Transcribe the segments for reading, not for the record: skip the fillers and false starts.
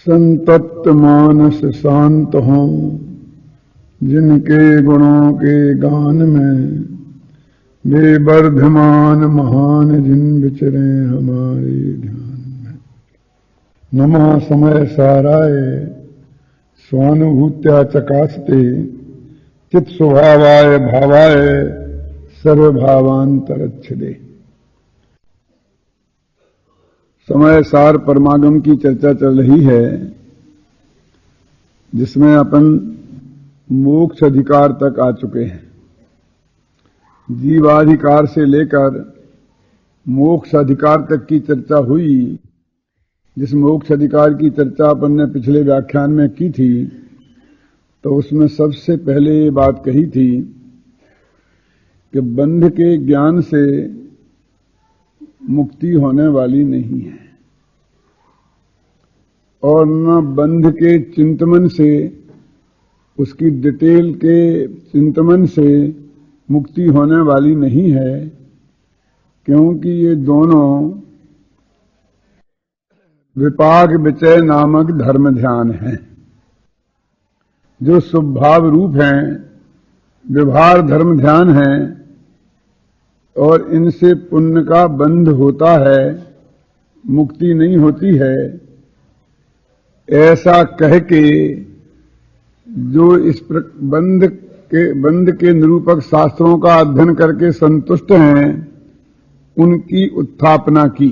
संतप्त मानस शांत हों, जिनके गुणों के गान में वे वर्धमान महान जिन विचरे हमारे ध्यान में। नमः समय साराय स्वानुभूत्या चकास्ते चित स्वभावाय भावाय सर्वभावांतरच्छदे। समय सार परमागम की चर्चा चल रही है, जिसमें अपन मोक्ष अधिकार तक आ चुके हैं। जीवाधिकार से लेकर मोक्ष अधिकार तक की चर्चा हुई। जिस मोक्ष अधिकार की चर्चा अपन ने पिछले व्याख्यान में की थी, तो उसमें सबसे पहले ये बात कही थी कि बंध के ज्ञान से मुक्ति होने वाली नहीं है, और न बंध के चिंतन से, उसकी डिटेल के चिंतन से मुक्ति होने वाली नहीं है, क्योंकि ये दोनों विपाक विचय नामक धर्म ध्यान हैं, जो स्वभाव रूप हैं, व्यवहार धर्म ध्यान हैं, और इनसे पुण्य का बंध होता है, मुक्ति नहीं होती है। ऐसा कह के जो इस बंध के निरूपक शास्त्रों का अध्ययन करके संतुष्ट हैं, उनकी उत्थापना की,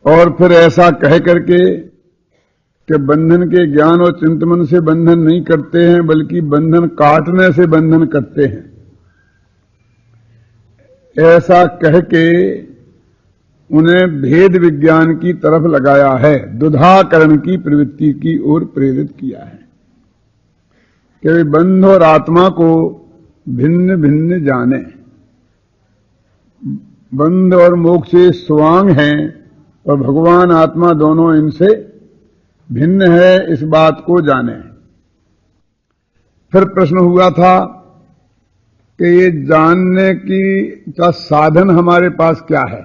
और फिर ऐसा कह करके कि बंधन के ज्ञान और चिंतन से बंधन नहीं करते हैं, बल्कि बंधन काटने से बंधन करते हैं, ऐसा कह के उन्हें भेद विज्ञान की तरफ लगाया है, दुधाकरण की प्रवृत्ति की ओर प्रेरित किया है कि वे बंध और आत्मा को भिन्न भिन्न जाने। बंध और मोक्ष स्वांग हैं, और भगवान आत्मा दोनों इनसे भिन्न है, इस बात को जाने। फिर प्रश्न हुआ था कि ये जानने का साधन हमारे पास क्या है,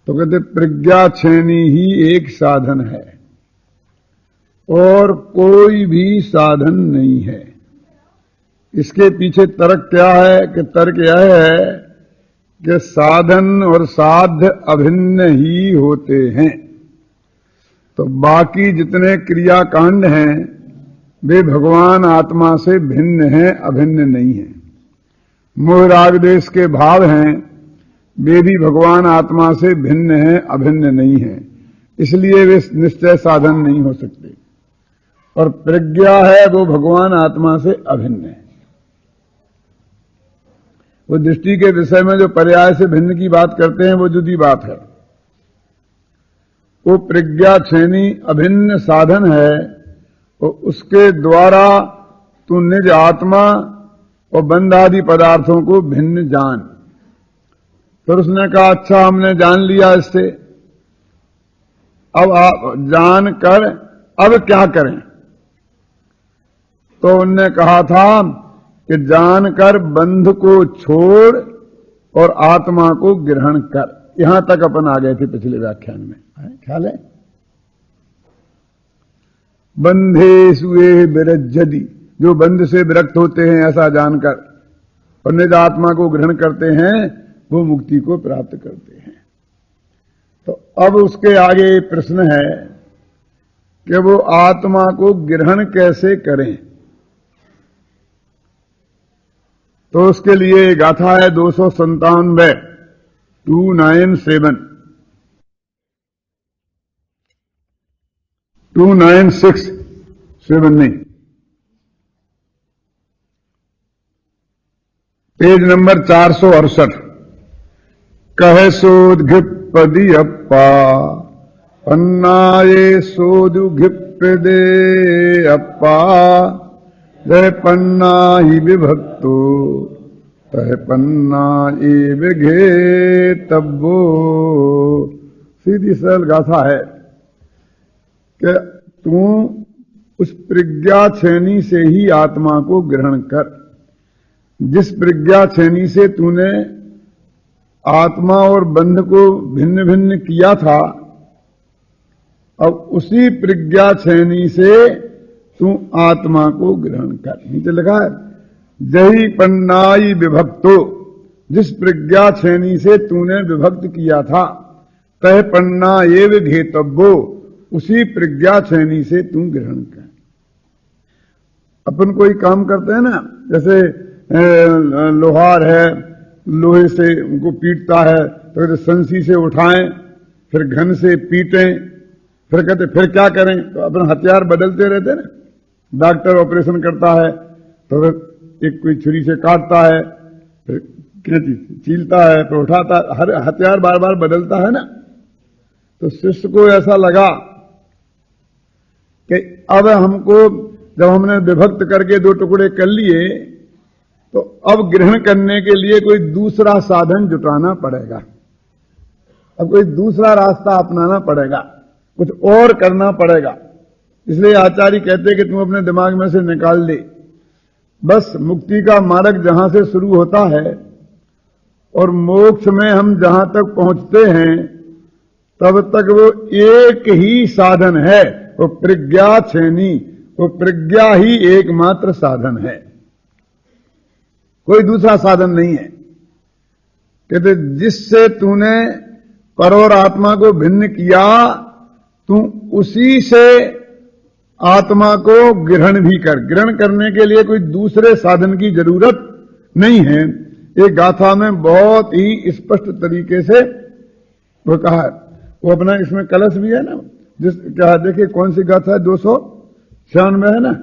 तो कहते प्रज्ञा छेनी ही एक साधन है, और कोई भी साधन नहीं है। इसके पीछे तर्क क्या है कि तर्क यह है कि साधन और साध्य अभिन्न ही होते हैं, तो बाकी जितने क्रियाकांड हैं वे भगवान आत्मा से भिन्न हैं, अभिन्न नहीं हैं। मोह राग देश के भाव हैं, वे भी भगवान आत्मा से भिन्न हैं, अभिन्न नहीं हैं, इसलिए वे निश्चय साधन नहीं हो सकते। और प्रज्ञा है, वो भगवान आत्मा से अभिन्न है। वो दृष्टि के विषय में जो पर्याय से भिन्न की बात करते हैं, वो जुदी बात है। वो प्रज्ञा छेनी अभिन्न साधन है, और उसके द्वारा तू निज आत्मा और बंध आदि पदार्थों को भिन्न जान। फिर उसने कहा, अच्छा हमने जान लिया इससे, अब आप जान कर अब क्या करें? तो उनने कहा था कि जानकर बंध को छोड़ और आत्मा को ग्रहण कर। यहां तक अपन आ गए थे पिछले व्याख्यान में, ख्याल है? बंधे सुए विरज्जति, जो बंध से विरक्त होते हैं ऐसा जानकर और निज आत्मा को ग्रहण करते हैं, वो मुक्ति को प्राप्त करते हैं। तो अब उसके आगे प्रश्न है कि वो आत्मा को ग्रहण कैसे करें। तो उसके लिए गाथा है 297, 297, 296, 7 नहीं, पेज नंबर 468। कह सोद घिप्पदी अप्पा पन्नाये सोदु घिप्प दे अप्पा, जय पन्ना ही विभक्तो तह पन्ना एव घे तब्बो। सीधी सरल गाथा है कि तू उस प्रज्ञा छेनी से ही आत्मा को ग्रहण कर, जिस प्रज्ञा छेनी से तूने आत्मा और बंध को भिन्न भिन्न किया था, अब उसी प्रज्ञा छेनी से तू आत्मा को ग्रहण कर। नीचे लिखा है जही पन्नाई विभक्तो, जिस प्रज्ञा छेनी से तूने विभक्त किया था, तह पन्ना एव घेतव्यो, उसी प्रज्ञा छेनी से तू ग्रहण कर। अपन कोई काम करते हैं ना, जैसे लोहार है, लोहे से उनको पीटता है तो कहते संसी से उठाएं, फिर घन से पीटें, फिर कहते फिर क्या करें, तो अपन हथियार बदलते रहते ना। डॉक्टर ऑपरेशन करता है तो फिर एक कोई छुरी से काटता है, फिर कैंची से चीलता है, फिर उठाता है, हर हथियार बार बार बदलता है ना। तो शिष्य को ऐसा लगा कि अब हमको, जब हमने विभक्त करके दो टुकड़े कर लिए, तो अब ग्रहण करने के लिए कोई दूसरा साधन जुटाना पड़ेगा, अब कोई दूसरा रास्ता अपनाना पड़ेगा, कुछ और करना पड़ेगा। इसलिए आचार्य कहते कि तुम अपने दिमाग में से निकाल दे, बस मुक्ति का मार्ग जहां से शुरू होता है और मोक्ष में हम जहां तक पहुंचते हैं, तब तक वो एक ही साधन है, वो प्रज्ञा छेनी, वो प्रज्ञा ही एकमात्र साधन है, कोई दूसरा साधन नहीं है। कहते जिससे तूने पर और आत्मा को भिन्न किया, तू उसी से आत्मा को ग्रहण भी कर। ग्रहण करने के लिए कोई दूसरे साधन की जरूरत नहीं है। एक गाथा में बहुत ही स्पष्ट तरीके से वो कहा है। वो अपना इसमें कलश भी है ना, जिस क्या देखिए कौन सी गाथा है, 296 है ना,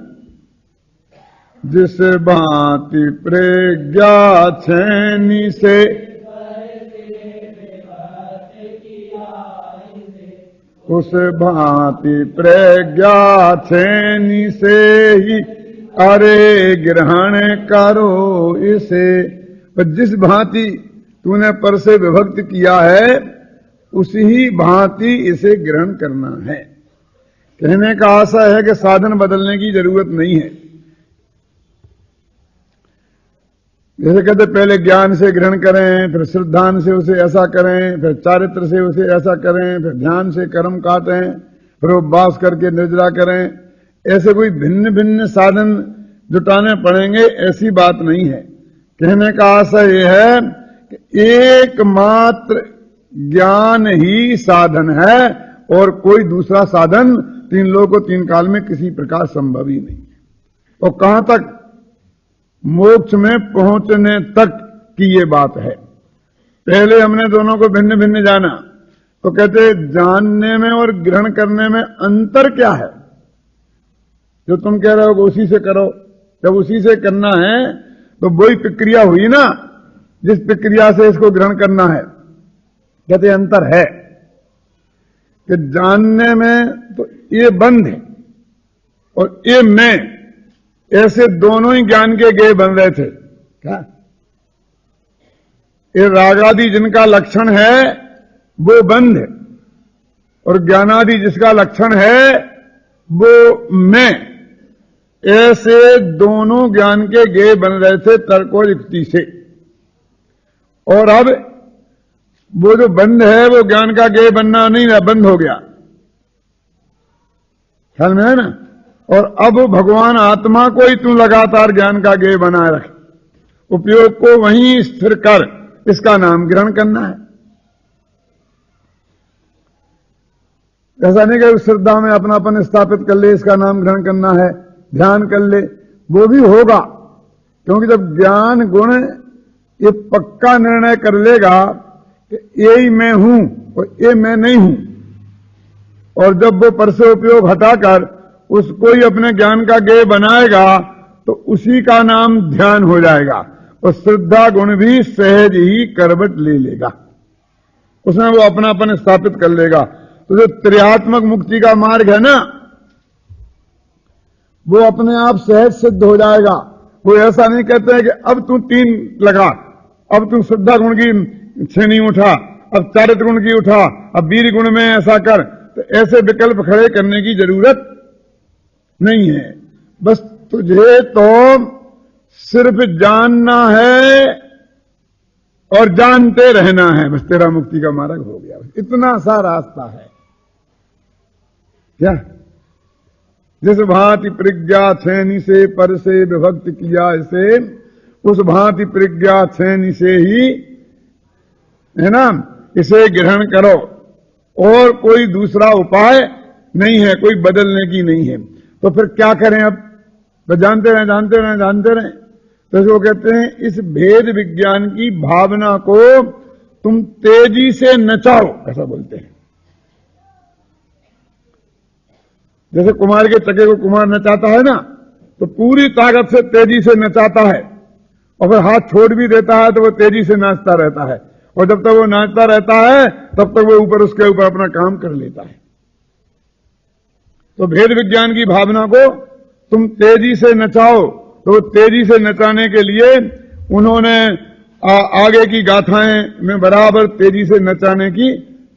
जिस भांति प्रज्ञा छेनी से उस भांति प्रज्ञा छेनी से ही अरे ग्रहण करो इसे। पर जिस भांति तूने पर से विभक्त किया है, उसी ही भांति इसे ग्रहण करना है। कहने का आशा है कि साधन बदलने की जरूरत नहीं है। जैसे कहते पहले ज्ञान से ग्रहण करें, फिर श्रद्धान से उसे ऐसा करें, फिर चारित्र से उसे ऐसा करें, फिर ध्यान से कर्म काटें, फिर उपवास करके निर्जला करें। ऐसे कोई भिन्न भिन्न साधन जुटाने पड़ेंगे, ऐसी बात नहीं है। कहने का आशय यह है कि एकमात्र ज्ञान ही साधन है और कोई दूसरा साधन तीन लोगों को तीन काल में किसी प्रकार संभव ही नहीं है। और कहां तक? मोक्ष में पहुंचने तक की ये बात है। पहले हमने दोनों को भिन्न भिन्न जाना, तो कहते जानने में और ग्रहण करने में अंतर क्या है? जो तुम कह रहे हो उसी से करो, जब उसी से करना है तो वही प्रक्रिया हुई ना, जिस प्रक्रिया से इसको ग्रहण करना है। कहते अंतर है कि जानने में तो ये बंद है और ये मैं, ऐसे दोनों ही ज्ञान के गेय बन रहे थे। क्या ये रागादि जिनका लक्षण है वो बंद है, और ज्ञानादि जिसका लक्षण है वो मैं, ऐसे दोनों ज्ञान के गेय बन रहे थे तर्क और युक्ति से। और अब वो जो बंद है वो ज्ञान का गेय बनना नहीं है, बंद हो गया। ख्याल में है ना? और अब भगवान आत्मा को ही तू लगातार ज्ञान का गेय बनाए रख, उपयोग को वहीं स्थिर कर, इसका नाम ग्रहण करना है। ऐसा नहीं कि श्रद्धा में अपनापन स्थापित कर ले, इसका नाम ग्रहण करना है, ध्यान कर ले, वो भी होगा। क्योंकि जब ज्ञान गुण ये पक्का निर्णय कर लेगा कि ये ही मैं हूं और ये मैं नहीं हूं, और जब वो पर से उपयोग हटाकर उसको ही अपने ज्ञान का गेय बनाएगा, तो उसी का नाम ध्यान हो जाएगा, और श्रद्धा गुण भी सहज ही करवट ले लेगा, उसमें वो अपनापन स्थापित कर लेगा। तो जो त्रियात्मक मुक्ति का मार्ग है ना, वो अपने आप सहज सिद्ध हो जाएगा। वो ऐसा नहीं कहते हैं कि अब तू 3 लगा, अब तू श्रद्धा गुण की छेनी उठा, अब चारित्र गुण की उठा, अब वीर गुण में ऐसा कर। तो ऐसे विकल्प खड़े करने की जरूरत नहीं है। बस तुझे तो सिर्फ जानना है और जानते रहना है, बस तेरा मुक्ति का मार्ग हो गया। इतना सा रास्ता है, क्या? जिस भांति प्रज्ञा छेनी से पर से विभक्त किया इसे, उस भांति प्रज्ञा छेनी से ही, है ना, इसे ग्रहण करो, और कोई दूसरा उपाय नहीं है, कोई बदलने की नहीं है। तो फिर क्या करें अब? तो जानते रहें, जानते रहें, जानते रहें। तो इसको कहते हैं, इस भेद विज्ञान की भावना को तुम तेजी से नचाओ, ऐसा बोलते हैं। जैसे कुमार के चके को कुमार नचाता है ना, तो पूरी ताकत से तेजी से नचाता है, और फिर हाथ छोड़ भी देता है तो वो तेजी से नाचता रहता है, और जब तक वो नाचता रहता है तब तक वो ऊपर उसके ऊपर अपना काम कर लेता है। तो भेद विज्ञान की भावना को तुम तेजी से नचाओ, तो वो तेजी से नचाने के लिए उन्होंने आगे की गाथाएं में बराबर तेजी से नचाने की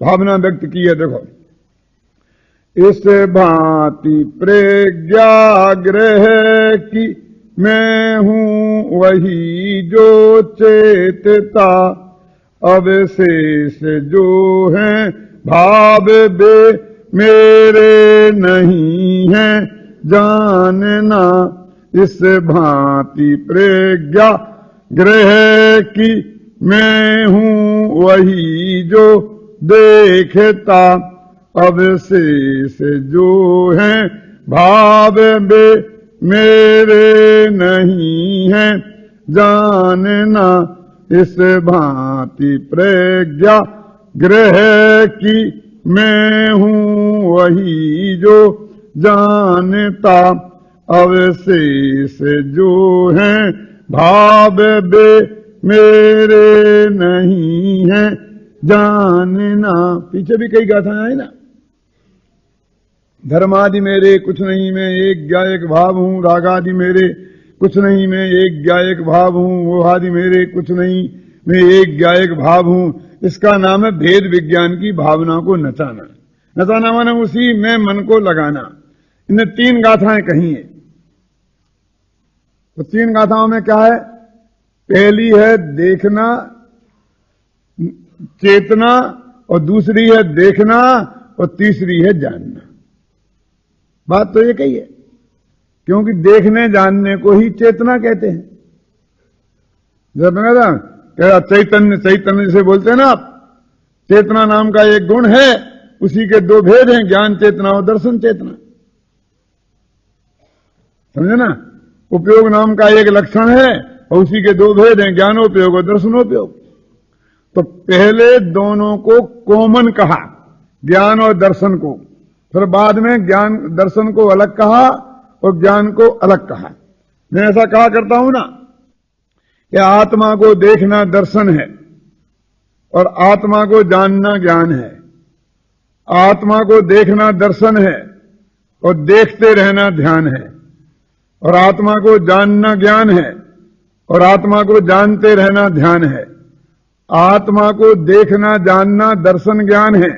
भावना व्यक्त की है। देखो, इस भांति प्रज्ञाग्रह की मैं हूं वही जो चेतता, अवशेष जो है भाव बे मेरे नहीं है जानना। इस भांति प्रज्ञा ग्रह की मैं हूं वही जो देखता, अवशेष जो है भाव बे मेरे नहीं है जानना। इस भांति प्रज्ञा ग्रह की मैं हूं वही जो जानता, अवशेष जो है भाव बे मेरे नहीं है जानना। पीछे भी कई गाथाएं आई ना, धर्मादि मेरे कुछ नहीं, मैं एक ज्ञायक भाव हूं, रागादि मेरे कुछ नहीं, मैं एक ज्ञायक भाव हूं, वो आदि मेरे कुछ नहीं, मैं एक ज्ञायक भाव हूं। इसका नाम है भेद विज्ञान की भावना को नचाना। नचाना माने उसी में मन को लगाना। इन्हें 3 गाथाएं कही है। तो 3 गाथाओं में क्या है? पहली है देखना, चेतना, और दूसरी है देखना, और तीसरी है जानना। बात तो ये कही है, क्योंकि देखने जानने को ही चेतना कहते हैं। जब मैं कहता चैतन्य, चैतन्य जिसे बोलते हैं ना आप, चेतना नाम का एक गुण है, उसी के 2 भेद हैं, ज्ञान चेतना और दर्शन चेतना। समझे ना? उपयोग नाम का एक लक्षण है, और उसी के 2 भेद हैं, ज्ञानोपयोग और दर्शनोपयोग। तो पहले दोनों को कॉमन कहा, ज्ञान और दर्शन को, फिर बाद में ज्ञान दर्शन को अलग कहा और ज्ञान को अलग कहा। मैं ऐसा कहा करता हूं ना कि आत्मा को देखना दर्शन है और आत्मा को जानना ज्ञान है। आत्मा को देखना दर्शन है और देखते रहना ध्यान है, और आत्मा को जानना ज्ञान है और आत्मा को जानते रहना ध्यान है। आत्मा को देखना जानना दर्शन ज्ञान है,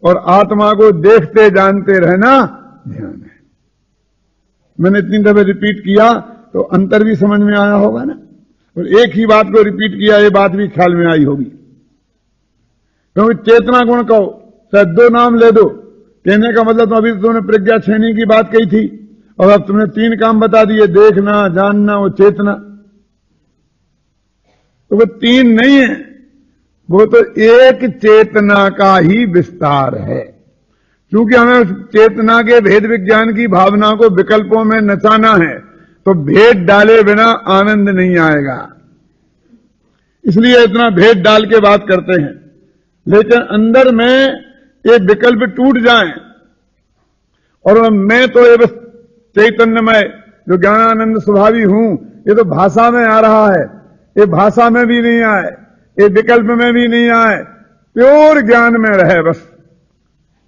और आत्मा को देखते जानते रहना ध्यान है। मैंने इतनी दफे रिपीट किया तो अंतर भी समझ में आया होगा ना, और एक ही बात को रिपीट किया, ये बात भी ख्याल में आई होगी। क्योंकि चेतना गुण कहो, शायद 2 नाम ले दो, कहने का मतलब तो अभी तुमने प्रज्ञा छेनी की बात कही थी, और अब तुमने 3 काम बता दिए, देखना, जानना और चेतना। तो वो 3 नहीं है, वो तो एक चेतना का ही विस्तार है। क्योंकि हमें चेतना के भेद विज्ञान की भावना को विकल्पों में नचाना है, तो भेद डाले बिना आनंद नहीं आएगा। इसलिए इतना भेद डाल के बात करते हैं, लेकिन अंदर में ये विकल्प टूट जाएं, और मैं तो ये बस चैतन्यमय जो ज्ञानानंद स्वभावी हूं, ये तो भाषा में आ रहा है, ये भाषा में भी नहीं आए, ये विकल्प में भी नहीं आए, प्योर ज्ञान में रहे। बस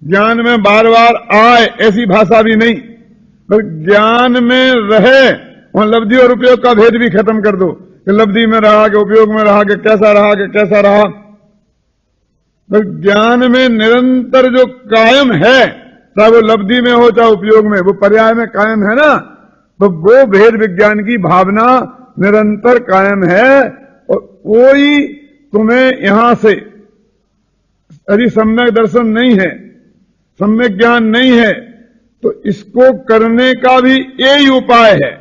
ज्ञान में बार बार आए ऐसी भाषा भी नहीं, पर ज्ञान में रहे। वहां लब्धि और उपयोग का भेद भी खत्म कर दो कि लब्धि में रहा कि उपयोग में रहा कि कैसा रहा कि कैसा रहा। पर ज्ञान में निरंतर जो कायम है, चाहे वो लब्धि में हो चाहे उपयोग में, वो पर्याय में कायम है ना, तो वो भेद विज्ञान की भावना निरंतर कायम है। और कोई तुम्हें यहां से यदि सम्यक दर्शन नहीं है, सम्यक ज्ञान नहीं है, तो इसको करने का भी यही उपाय है।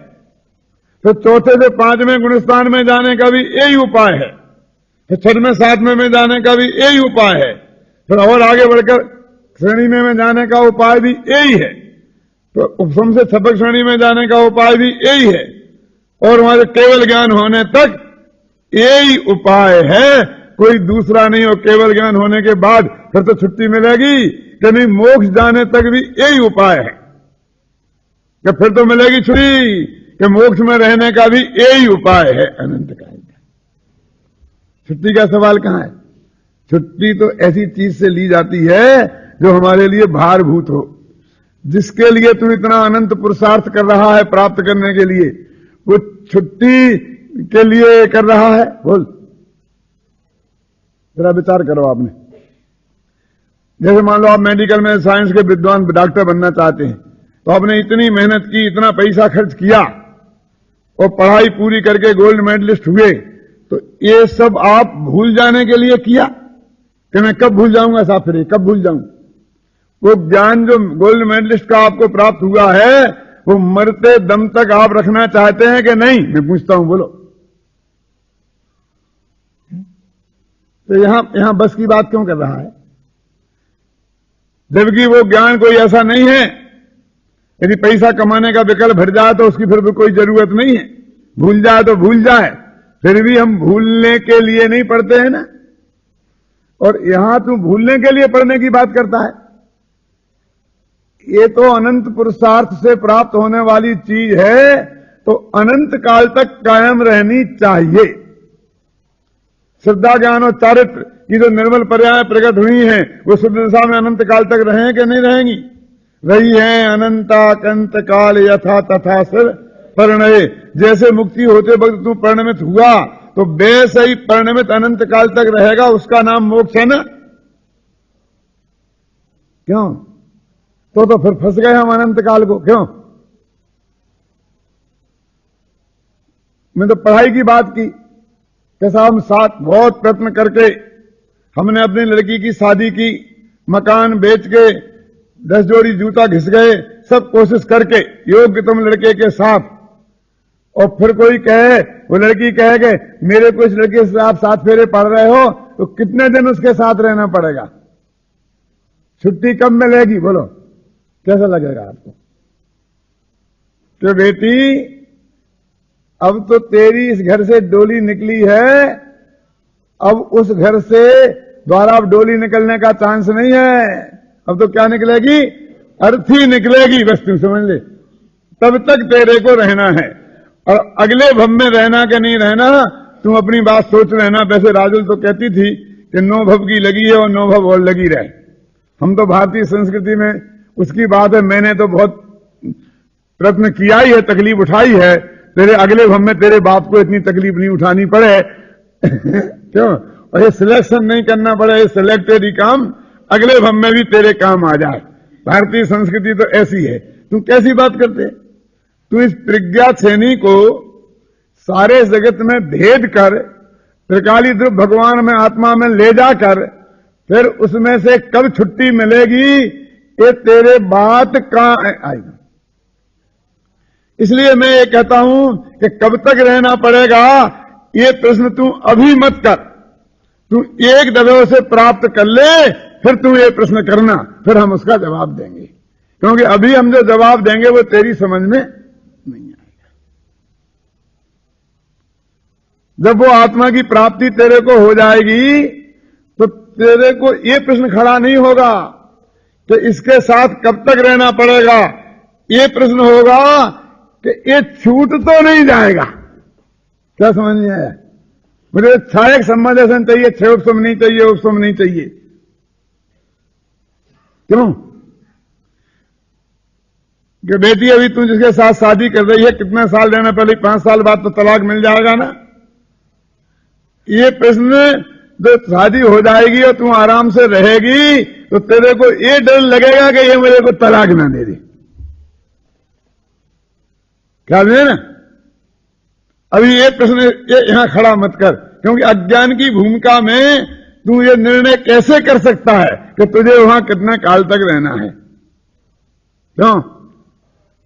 फिर चौथे से पांचवें गुणस्थान में जाने का भी यही उपाय है। फिर छठवें सातवें में जाने का भी यही उपाय है। फिर और आगे बढ़कर श्रेणी में जाने का उपाय भी यही है। तो उपसम से छपक श्रेणी में जाने का उपाय भी यही है। और हमारे केवल ज्ञान होने तक यही उपाय है, कोई दूसरा नहीं। और केवल ज्ञान होने के बाद फिर तो छुट्टी मिलेगी कि नहीं? मोक्ष जाने तक भी यही उपाय है कि फिर तो मिलेगी छुट्टी, कि मोक्ष में रहने का भी यही उपाय है अनंत काल का। छुट्टी का सवाल कहां है? छुट्टी तो ऐसी चीज से ली जाती है जो हमारे लिए भारभूत हो, जिसके लिए तू इतना अनंत पुरुषार्थ कर रहा है प्राप्त करने के लिए, वो छुट्टी के लिए कर रहा है। बोल, जरा विचार करो आपने। जैसे मान लो आप मेडिकल में साइंस के विद्वान डॉक्टर बनना चाहते हैं, तो आपने इतनी मेहनत की, इतना पैसा खर्च किया और पढ़ाई पूरी करके गोल्ड मेडलिस्ट हुए, तो ये सब आप भूल जाने के लिए किया कि मैं कब भूल जाऊंगा साहब, फिर कब भूल जाऊं? वो ज्ञान जो गोल्ड मेडलिस्ट का आपको प्राप्त हुआ है, वो मरते दम तक आप रखना चाहते हैं कि नहीं? मैं पूछता हूं, बोलो। तो यहां बस की बात क्यों कर रहा है? जबकि वो ज्ञान कोई ऐसा नहीं है, यदि पैसा कमाने का विकल्प भर जाए तो उसकी फिर भी कोई जरूरत नहीं है। भूल जाए तो भूल जाए, फिर भी हम भूलने के लिए नहीं पढ़ते हैं ना। और यहां तू भूलने के लिए पढ़ने की बात करता है। ये तो अनंत पुरुषार्थ से प्राप्त होने वाली चीज है, तो अनंत काल तक कायम रहनी चाहिए। श्रद्धा ज्ञान और चारित्र की जो निर्मल पर्याय प्रकट हुई हैं, वो शुद्ध दशा में अनंत काल तक रहें कि नहीं रहेंगी? रही है अनंता कंत काल यथा तथा सिर परिणय। जैसे मुक्ति होते वक्त तू परिणमित हुआ, तो वैसे ही परिणमित अनंत काल तक रहेगा। उसका नाम मोक्ष है ना? क्यों? तो फिर फंस गए हम अनंत काल को। क्यों? मैं तो पढ़ाई की बात की, कैसा हम साथ बहुत प्रयत्न करके हमने अपनी लड़की की शादी की, मकान बेच के 10 जोड़ी जूता घिस गए, सब कोशिश करके योग्यतम लड़के के साथ। और फिर कोई कहे, वो लड़की कहे कि मेरे को इस लड़के से आप 7 फेरे पढ़ रहे हो, तो कितने दिन उसके साथ रहना पड़ेगा? छुट्टी कब मिलेगी? बोलो, कैसा लगेगा आपको? तो बेटी, अब तो तेरी इस घर से डोली निकली है, अब उस घर से द्वारा अब डोली निकलने का चांस नहीं है। अब तो क्या निकलेगी? अर्थी निकलेगी। बस तुम समझ ले, तब तक तेरे को रहना है। और अगले भव में रहना कि नहीं रहना, तुम अपनी बात सोच लेना। वैसे राजुल तो कहती थी कि 9 भव की लगी है और 9 भव और लगी रहे। हम तो भारतीय संस्कृति में उसकी बात है, मैंने तो बहुत प्रयत्न किया ही है, तकलीफ उठाई है, तेरे अगले भव में तेरे बाप को इतनी तकलीफ नहीं उठानी पड़े। क्यों? और ये सिलेक्शन नहीं करना पड़े, ये सिलेक्टेड ही काम अगले भव में भी तेरे काम आ जाए। भारतीय संस्कृति तो ऐसी है। तू कैसी बात करते? तू इस प्रज्ञा श्रेणी को सारे जगत में भेद कर, त्रिकाली ध्रुव भगवान में आत्मा में ले जाकर, फिर उसमें से कब छुट्टी मिलेगी, ये तेरे बात कहां आएगी? इसलिए मैं ये कहता हूं कि कब तक रहना पड़ेगा, ये प्रश्न तू अभी मत कर। तू एक दफे से प्राप्त कर ले, फिर तू ये प्रश्न करना, फिर हम उसका जवाब देंगे। क्योंकि अभी हम जो जवाब देंगे वो तेरी समझ में नहीं आएगा। जब वो आत्मा की प्राप्ति तेरे को हो जाएगी, तो तेरे को ये प्रश्न खड़ा नहीं होगा कि इसके साथ कब तक रहना पड़ेगा। ये प्रश्न होगा कि ये छूट तो नहीं जाएगा। क्या समझ में आया? मुझे छायक संबंधन चाहिए, 6 उपसम नहीं चाहिए, उपसम नहीं चाहिए। क्यों? कि बेटी अभी तू जिसके साथ शादी कर रही है, कितने साल रहना? पहले 5 साल बाद तो तलाक मिल जाएगा ना। ये प्रश्न, जो शादी हो जाएगी और तू आराम से रहेगी, तो तेरे को ये डर लगेगा कि ये मेरे को तलाक ना दे दे। क्या है ना? अभी ये प्रश्न यहां खड़ा मत कर, क्योंकि अज्ञान की भूमिका में तू ये निर्णय कैसे कर सकता है कि तुझे वहां कितना काल तक रहना है? क्यों?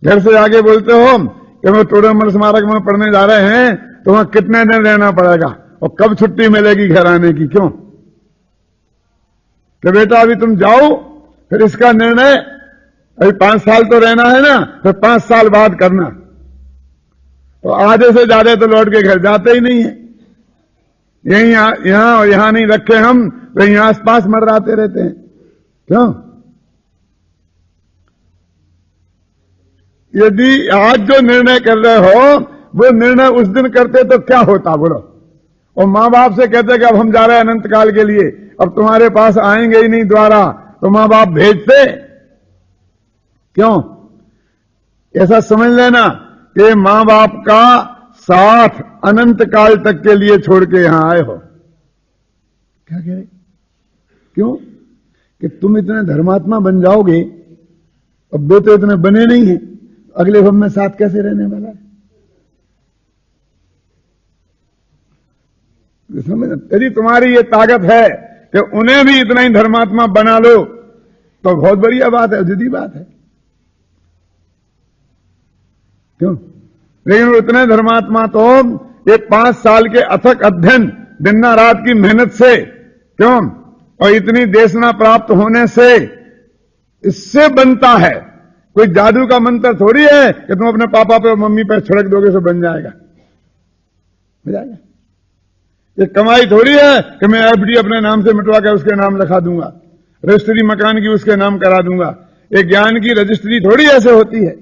घर से आगे बोलते हो कि वो तोड़मल स्मारक में पढ़ने जा रहे हैं, तो वहां कितने दिन रहना पड़ेगा और कब छुट्टी मिलेगी घर आने की? क्यों? कि बेटा अभी तुम जाओ, फिर इसका निर्णय अभी 5 साल तो रहना है ना, फिर 5 साल बाद करना। तो आधे से ज्यादा तो लौट के घर जाते ही नहीं है। यहीं यहां और यहां नहीं रखे हम, तो यहीं आसपास मंडराते रहते हैं। क्यों? यदि आज जो निर्णय कर रहे हो वो निर्णय उस दिन करते तो क्या होता बोलो? और मां बाप से कहते कि अब हम जा रहे हैं अनंत काल के लिए, अब तुम्हारे पास आएंगे ही नहीं द्वारा, तो मां बाप भेजते क्यों? ऐसा समझ लेना कि मां बाप का साथ अनंत काल तक के लिए छोड़ के यहां आए हो। क्या कह रहे? क्यों? कि तुम इतने धर्मात्मा बन जाओगे, अब दो तो इतने बने नहीं है, अगले भव में साथ कैसे रहने वाला है? समझ? यदि तुम्हारी ये ताकत है कि उन्हें भी इतना ही धर्मात्मा बना लो, तो बहुत बढ़िया बात है, जुदी बात है। क्यों? लेकिन इतने धर्मात्मा तो ये 5 साल के अथक अध्ययन, दिन रात की मेहनत से, क्यों, और इतनी देशना प्राप्त होने से इससे बनता है। कोई जादू का मंत्र थोड़ी है कि तुम अपने पापा पे और मम्मी पे छिड़क दोगे तो बन जाएगा। ये कमाई थोड़ी है कि मैं एफडी अपने नाम से मिटवा कर उसके नाम लिखा दूंगा, रजिस्ट्री मकान की उसके नाम करा दूंगा। एक ज्ञान की रजिस्ट्री थोड़ी ऐसे होती है।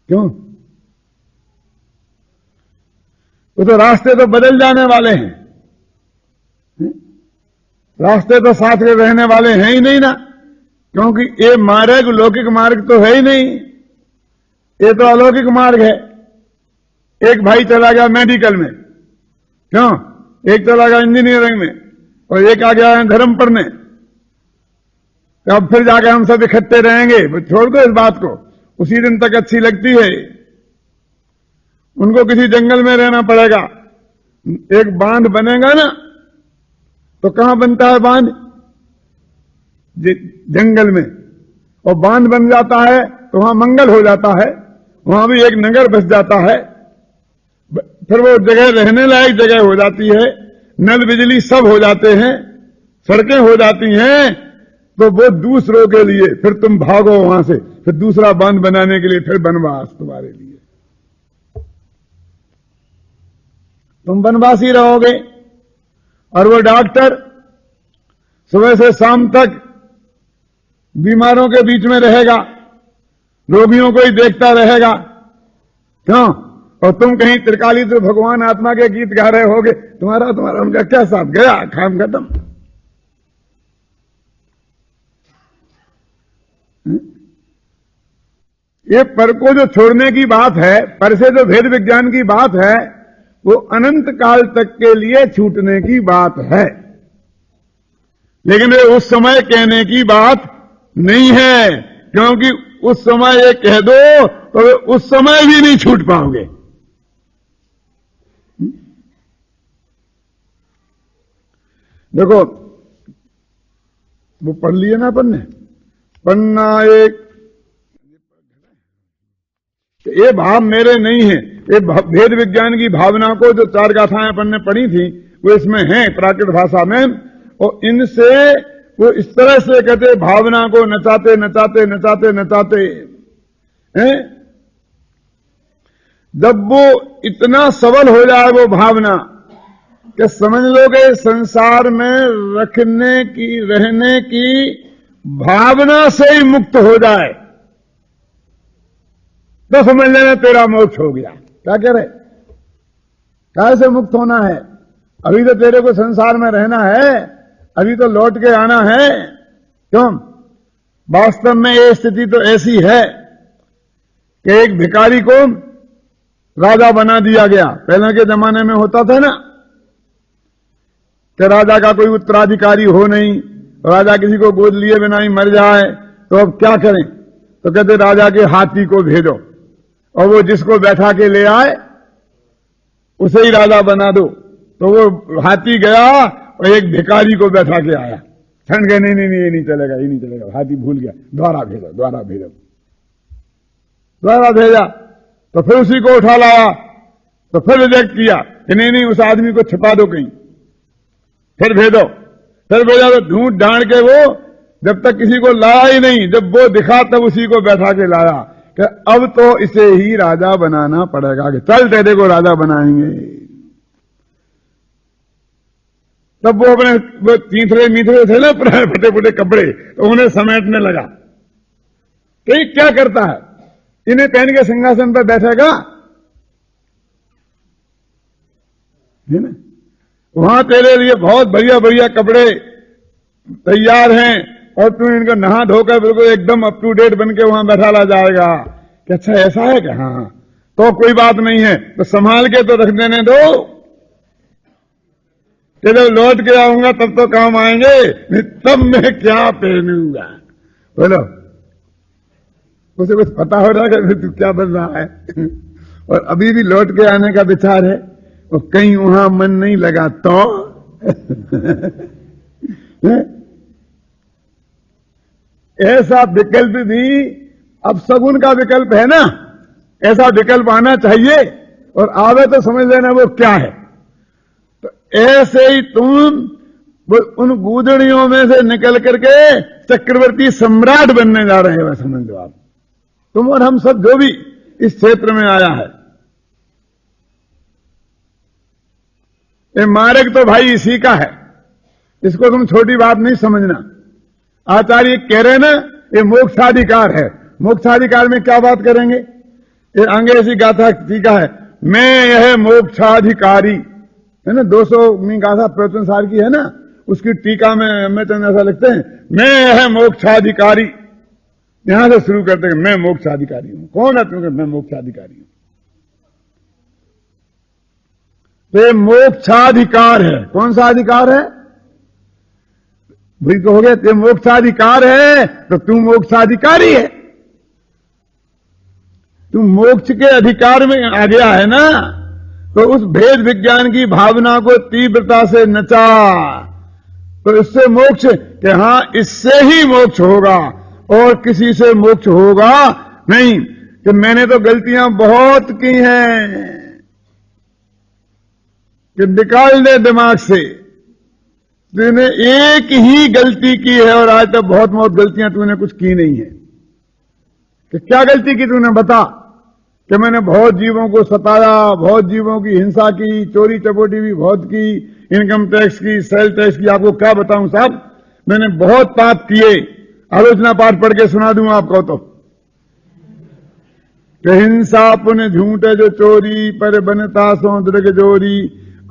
क्यों? वो तो रास्ते तो बदल जाने वाले हैं, रास्ते तो साथ में रहने वाले हैं ही नहीं ना, क्योंकि ये मार्ग लौकिक मार्ग तो है ही नहीं, ये तो अलौकिक मार्ग है। एक भाई चला गया मेडिकल में, क्यों? एक चला गया इंजीनियरिंग में, और एक आ गया धर्म पढ़ने। तो अब फिर जाकर हम सब इकट्ठे रहेंगे? छोड़ दो इस बात को, उसी दिन तक अच्छी लगती है। उनको किसी जंगल में रहना पड़ेगा। एक बांध बनेगा ना, तो कहां बनता है बांध? जंगल में। और बांध बन जाता है तो वहां मंगल हो जाता है, वहां भी एक नगर बस जाता है, फिर वो जगह रहने लायक जगह हो जाती है, नल बिजली सब हो जाते हैं, सड़कें हो जाती हैं। तो वो दूसरों के लिए फिर तुम भागो वहां से, फिर दूसरा बांध बनाने के लिए फिर वनवास तुम्हारे लिए, तुम वनवासी रहोगे। और वो डॉक्टर सुबह से शाम तक बीमारों के बीच में रहेगा, रोगियों को ही देखता रहेगा। क्यों? और तुम कहीं त्रिकाली तो भगवान आत्मा के गीत गा रहे होगे, तुम्हारा उनका क्या साथ गया, काम खत्म। ये पर को जो छोड़ने की बात है, पर से जो भेद विज्ञान की बात है, वो अनंत काल तक के लिए छूटने की बात है। लेकिन वे उस समय कहने की बात नहीं है, क्योंकि उस समय ये कह दो तो वे उस समय भी नहीं छूट पाओगे। देखो, वो पढ़ लिए ना अपन ने, पन्ना एक, ये भाव मेरे नहीं है। ये भेद विज्ञान की भावना को जो 4 गाथाएं अपन ने पढ़ी थी वो इसमें है प्राकृत भाषा में, और इनसे वो इस तरह से कहते भावना को नचाते नचाते नचाते नचाते हैं। जब वो इतना सबल हो जाए वो भावना कि समझ लोगे संसार में रखने की रहने की भावना से ही मुक्त हो जाए, तो समझ लेना तेरा मोक्ष हो गया। क्या कह रहे? कैसे मुक्त होना है? अभी तो तेरे को संसार में रहना है, अभी तो लौट के आना है। क्यों? वास्तव में ये स्थिति तो ऐसी है कि एक भिखारी को राजा बना दिया गया। पहले के जमाने में होता था ना कि राजा का कोई उत्तराधिकारी हो नहीं, राजा किसी को गोद लिए बिना ही मर जाए, तो अब क्या करें? तो कहते राजा के हाथी को भेजो, और वो जिसको बैठा के ले आए उसे ही राजा बना दो। तो वो हाथी गया और एक भिखारी को बैठा के आया। ठंड गए, नहीं नहीं नहीं, ये नहीं चलेगा, ये नहीं चलेगा, हाथी भूल गया, द्वारा भेजो, द्वारा भेजो, द्वारा भेजा। तो फिर उसी को उठा लाया, तो फिर रिजेक्ट किया कि नहीं नहीं, उस आदमी को छिपा दो कहीं, फिर भेजो, फिर भेजा। तो ढूंढ ढांड के वो जब तक किसी को लाया ही नहीं, जब वो दिखा तब उसी को बैठा के लाया कि अब तो इसे ही राजा बनाना पड़ेगा, कि चल तेरे को राजा बनाएंगे। तब वो अपने वो तीसरे मीथरे थे ना, फटे फटे कपड़े, तो उन्हें समेटने लगा। तो ये क्या करता है, इन्हें पहन के सिंहासन पर बैठेगा, है ना? वहां तेरे लिए बहुत बढ़िया बढ़िया कपड़े तैयार हैं और तू इनको नहा धोकर बिल्कुल एकदम अप टू डेट बन के वहां बैठा ला जाएगा कि अच्छा ऐसा है कि हाँ, तो कोई बात नहीं है, तो संभाल के तो रख देने दो, कि जब लौट के आऊंगा तब तो काम आएंगे, नहीं तब मैं क्या पहनूंगा। बोलो, उसे कुछ पता हो रहा है कि तू क्या बन रहा है। और अभी भी लौट के आने का विचार है, और कहीं वहां मन नहीं लगा तो ऐसा विकल्प भी अब सगुन का विकल्प है ना, ऐसा विकल्प आना चाहिए, और आवे तो समझ लेना वो क्या है। तो ऐसे ही तुम उन गूदड़ियों में से निकल करके चक्रवर्ती सम्राट बनने जा रहे हो, समझ लो आप, तुम और हम सब जो भी इस क्षेत्र में आया है। ये मार्ग तो भाई इसी का है, इसको तुम छोटी बात नहीं समझना। आचार्य कह रहे ना, ये मोक्षाधिकार है। मोक्षाधिकार में क्या बात करेंगे, ये आगे ऐसी गाथा टीका है, मैं यह मोक्षाधिकारी, है ना, 200वीं गाथा प्रवचन सार की है ना, उसकी टीका में अम्बेडकर ऐसा लिखते हैं, मैं यह मोक्षाधिकारी। यहां से शुरू करते हैं, मैं मोक्षाधिकारी हूं। कौन है तुमको, मैं मोक्षाधिकारी हूं। तो ये मोक्षाधिकार है। कौन सा अधिकार है, भाई कहोगे ये मोक्षाधिकार है तो तू मोक्षाधिकारी है, तू मोक्ष के अधिकार में आ गया है ना। तो उस भेद विज्ञान की भावना को तीव्रता से नचा, तो इससे मोक्ष कि हां इससे ही मोक्ष होगा और किसी से मोक्ष होगा नहीं, कि मैंने तो गलतियां बहुत की हैं, कि निकाल दे दिमाग से। तूने एक ही गलती की है और आज तक बहुत बहुत गलतियां तूने कुछ की नहीं है। कि क्या गलती की तूने, बता। कि मैंने बहुत जीवों को सताया, बहुत जीवों की हिंसा की, चोरी चपोटी भी बहुत की, इनकम टैक्स की, सेल टैक्स की, आपको क्या बताऊं साहब, मैंने बहुत पाप किए। आलोचना पाठ पढ़ के सुना दूं आपको तो, कि हिंसा पुण्य झूठे जो चोरी, पर बनता सो दृग जोरी,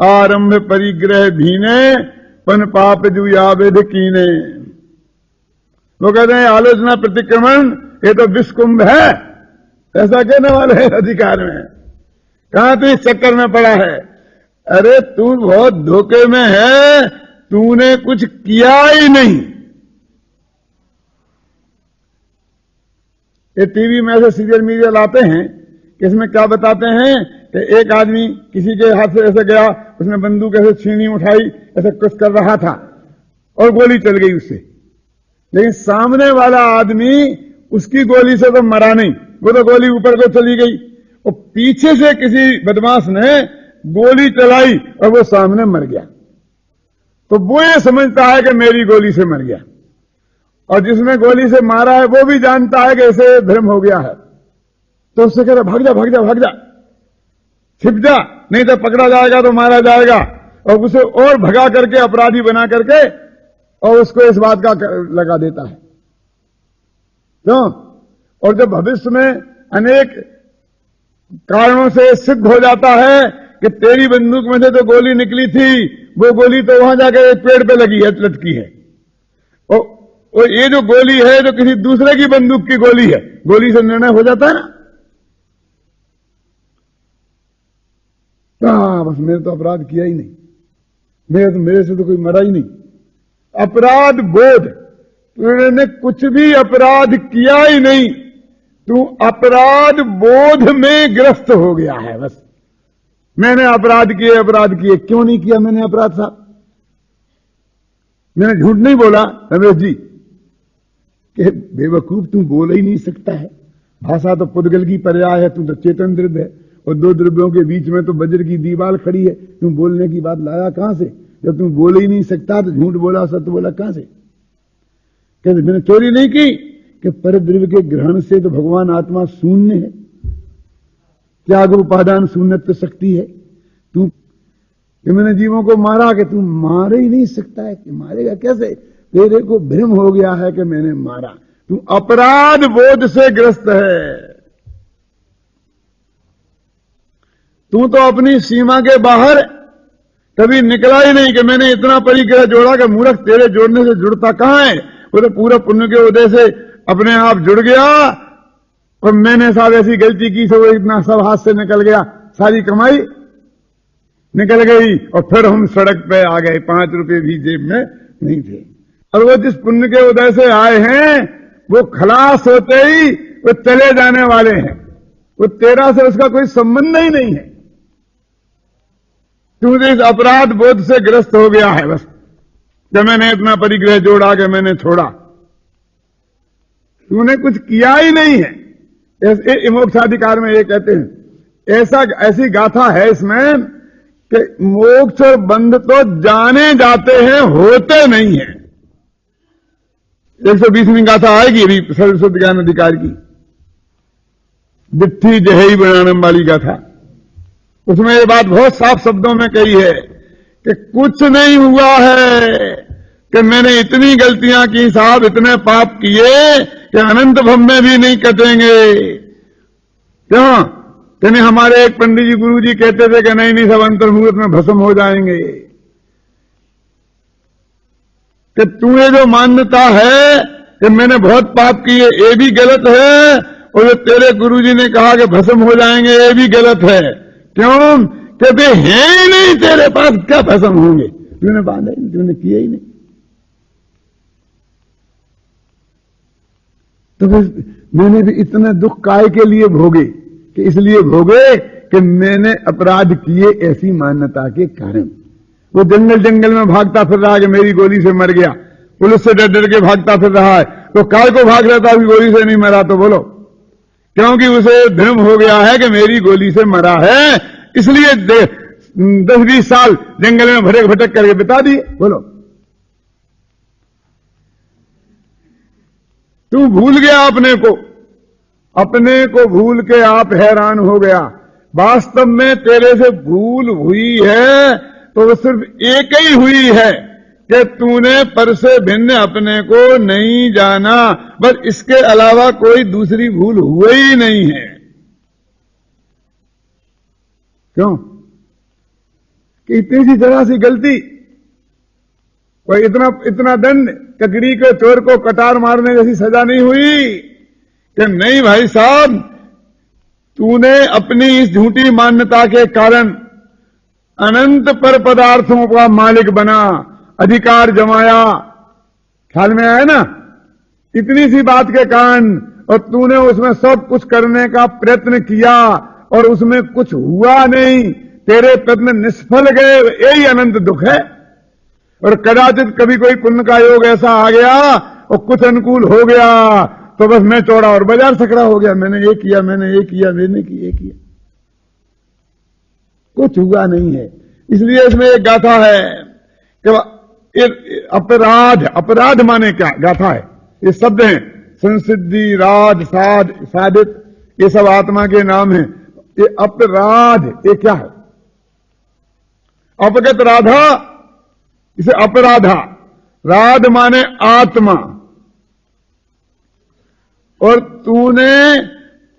आरंभ परिग्रह भीने, पन पाप जुयावेद कीने। वो कहते हैं आलोचना प्रतिक्रमण ये तो विश्वकुंभ है, ऐसा कहने वाले हैं अधिकार में। कहां तू इस चक्कर में पड़ा है, अरे तू बहुत धोखे में है, तूने कुछ किया ही नहीं। ये टीवी में ऐसे सीरियल मीरियल आते हैं कि इसमें क्या बताते हैं कि एक आदमी किसी के हाथ से ऐसे गया, उसने बंदूक ऐसे छीनी उठाई, ऐसे कुछ कर रहा था और गोली चल गई उससे, लेकिन सामने वाला आदमी उसकी गोली से तो मरा नहीं, वो तो गोली ऊपर को चली गई, और पीछे से किसी बदमाश ने गोली चलाई और वो सामने मर गया। तो वो ये समझता है कि मेरी गोली से मर गया, और जिसने गोली से मारा है वो भी जानता है कि ऐसे भ्रम हो गया है। तो उससे कह रहा भाग जा भाग जा भाग जा, छिप जा, नहीं तो पकड़ा जाएगा तो मारा जाएगा। और उसे और भगा करके अपराधी बना करके और उसको इस बात का लगा देता है। क्यों? और जब भविष्य में अनेक कारणों से सिद्ध हो जाता है कि तेरी बंदूक में से तो गोली निकली थी, वो गोली तो वहां जाकर एक पेड़ पे लगी है, लटकी है, और ये जो गोली है जो किसी दूसरे की बंदूक की गोली है, गोली से निर्णय हो जाता है ना। बस मैंने तो अपराध किया ही नहीं, मेरे से तो कोई मरा ही नहीं। अपराध बोध, तूने कुछ भी अपराध किया ही नहीं, तू अपराध बोध में ग्रस्त हो गया है। बस मैंने अपराध किए, क्यों नहीं किया मैंने अपराध साहब, मैंने झूठ नहीं बोला रमेश जी कि बेवकूफ तू बोल ही नहीं सकता है, भाषा तो पुद्गल की पर्याय है, तू तो चेतन द्रव्य है और दो द्रव्यों के बीच में तो वज्र की दीवार खड़ी है, तू बोलने की बात लाया कहां से? जब तू बोल ही नहीं सकता तो झूठ बोला सत्य बोला कहां से? कहते मैंने चोरी नहीं की कि पर द्रव्य के ग्रहण से तो भगवान आत्मा शून्य है, त्याग उपादान शून्यत्व शक्ति है। तू कि मैंने जीवों को मारा कि तू मार ही नहीं सकता है, कि मारेगा कैसे? तेरे को भ्रम हो गया है कि मैंने मारा, तू अपराध बोध से ग्रस्त है। तू तो अपनी सीमा के बाहर कभी निकला ही नहीं कि मैंने इतना परिग्रह जोड़ा कि मूर्ख तेरे जोड़ने से जुड़ता कहां है? वो तो पूरा पुण्य के उदय से अपने आप जुड़ गया और मैंने साहब ऐसी गलती की सब इतना सब हाथ से निकल गया, सारी कमाई निकल गई और फिर हम सड़क पे आ गए, 5 रुपए भी जेब में नहीं थे। और वो जिस पुण्य के उदय से आए हैं वो खलास होते ही वो चले जाने वाले हैं, वो तेरा से उसका कोई संबंध ही नहीं है। तू इस अपराध बोध से ग्रस्त हो गया है बस, कि मैंने इतना परिग्रह जोड़ा कि मैंने छोड़ा। तूने कुछ किया ही नहीं है। मोक्षाधिकार में ये कहते हैं, ऐसी गाथा है इसमें कि मोक्ष और बंध तो जाने जाते हैं, होते नहीं है। 120वीं गाथा आएगी अभी सर्वश्रुत ज्ञान अधिकार की, दिट्ठी जहेई बनानम वाली गाथा। उसमें ये बात बहुत साफ शब्दों में कही है कि कुछ नहीं हुआ है कि मैंने इतनी गलतियां की साहब, इतने पाप किए कि अनंत भव में भी नहीं कटेंगे। क्यों? यानी हमारे एक पंडित जी गुरु जी कहते थे कि नहीं सब अंतर्मुहूर्त में भस्म हो जाएंगे। कि तुम्हें जो मान्यता है कि मैंने बहुत पाप किए ये भी गलत है, और जो तेरे गुरुजी ने कहा कि भस्म हो जाएंगे ये भी गलत है। क्यों? कि वे हैं ही नहीं तेरे पास, क्या भस्म होंगे? तूने बांधा ही नहीं, तूने किया ही नहीं। तो फिर मैंने भी इतने दुख काय के लिए भोगे, कि इसलिए भोगे कि मैंने अपराध किए ऐसी मान्यता के कारण। वो जंगल में भागता फिर रहा है कि मेरी गोली से मर गया, पुलिस से डर डर के भागता फिर रहा है, तो काय को भाग रहा था, गोली से नहीं मरा? तो बोलो, क्योंकि उसे भ्रम हो गया है कि मेरी गोली से मरा है, इसलिए 10-20 साल जंगल में भटक भटक करके बिता दिए। बोलो, तू भूल गया अपने को भूल के आप हैरान हो गया। वास्तव में तेरे से भूल हुई है तो वो सिर्फ एक ही हुई है कि तूने पर से भिन्न अपने को नहीं जाना, बस इसके अलावा कोई दूसरी भूल हुई ही नहीं है। क्यों? कि इतनी सी जरा सी गलती, कोई इतना दंड, ककड़ी के चोर को कटार मारने जैसी सजा नहीं हुई? कि नहीं भाई साहब, तूने अपनी इस झूठी मान्यता के कारण अनंत पर पदार्थों का मालिक बना, अधिकार जमाया। ख्याल में आया ना? इतनी सी बात के कारण, और तूने उसमें सब कुछ करने का प्रयत्न किया और उसमें कुछ हुआ नहीं, तेरे प्रयत्न निष्फल गए, यही अनंत दुख है। और कदाचित कभी कोई पुण्य का योग ऐसा आ गया और कुछ अनुकूल हो गया तो बस मैं चौड़ा और बाजार सकड़ा हो गया, मैंने ये किया, मैंने ये किया, मैंने ये किया, कुछ हुआ नहीं है। इसलिए इसमें एक गाथा है कि अपराध माने क्या? गाथा है, ये शब्द हैं, संसिद्धि, राध, साधित, ये सब आत्मा के नाम हैं। ये अपराध ये क्या है? अपगत राधा, इसे अपराधा। राध माने आत्मा, और तूने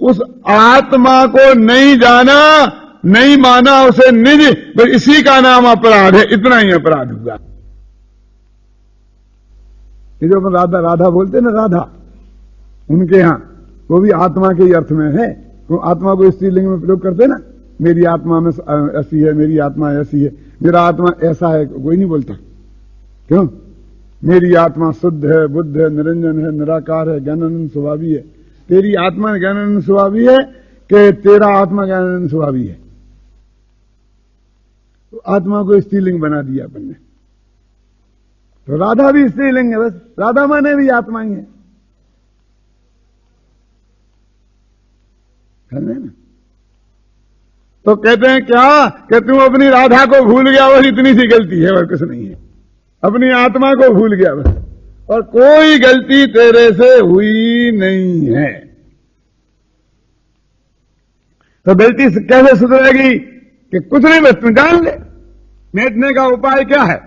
उस आत्मा को नहीं जाना, नहीं माना, उसे निज, बस इसी का नाम अपराध है। इतना ही अपराध हुआ। ये जो अपन राधा बोलते ना, राधा उनके यहां वो भी आत्मा के ही अर्थ में है। वो आत्मा को स्त्रीलिंग में प्रयोग करते ना, मेरी आत्मा में ऐसी है, मेरी आत्मा ऐसी है, मेरा आत्मा ऐसा है, कोई नहीं बोलता। क्यों? मेरी आत्मा शुद्ध है, बुद्ध है, निरंजन है, निराकार है, ज्ञानानंद स्वभावी है। तेरी आत्मा ज्ञानानंद स्वभावी है कि तेरा आत्मा ज्ञानानंद स्वभावी है? तो आत्मा को स्त्रीलिंग बना दिया अपन ने। तो राधा भी स्त्रीलिंग है, बस राधा माने भी आत्मा ही है ना। तो कहते हैं क्या कि तुम अपनी राधा को भूल गया, बस इतनी सी गलती है और कुछ नहीं है। अपनी आत्मा को भूल गया बस, और कोई गलती तेरे से हुई नहीं है। तो गलती कैसे सुधरेगी कि कुछ नहीं, बस तुम जान ले। मेटने का उपाय क्या है?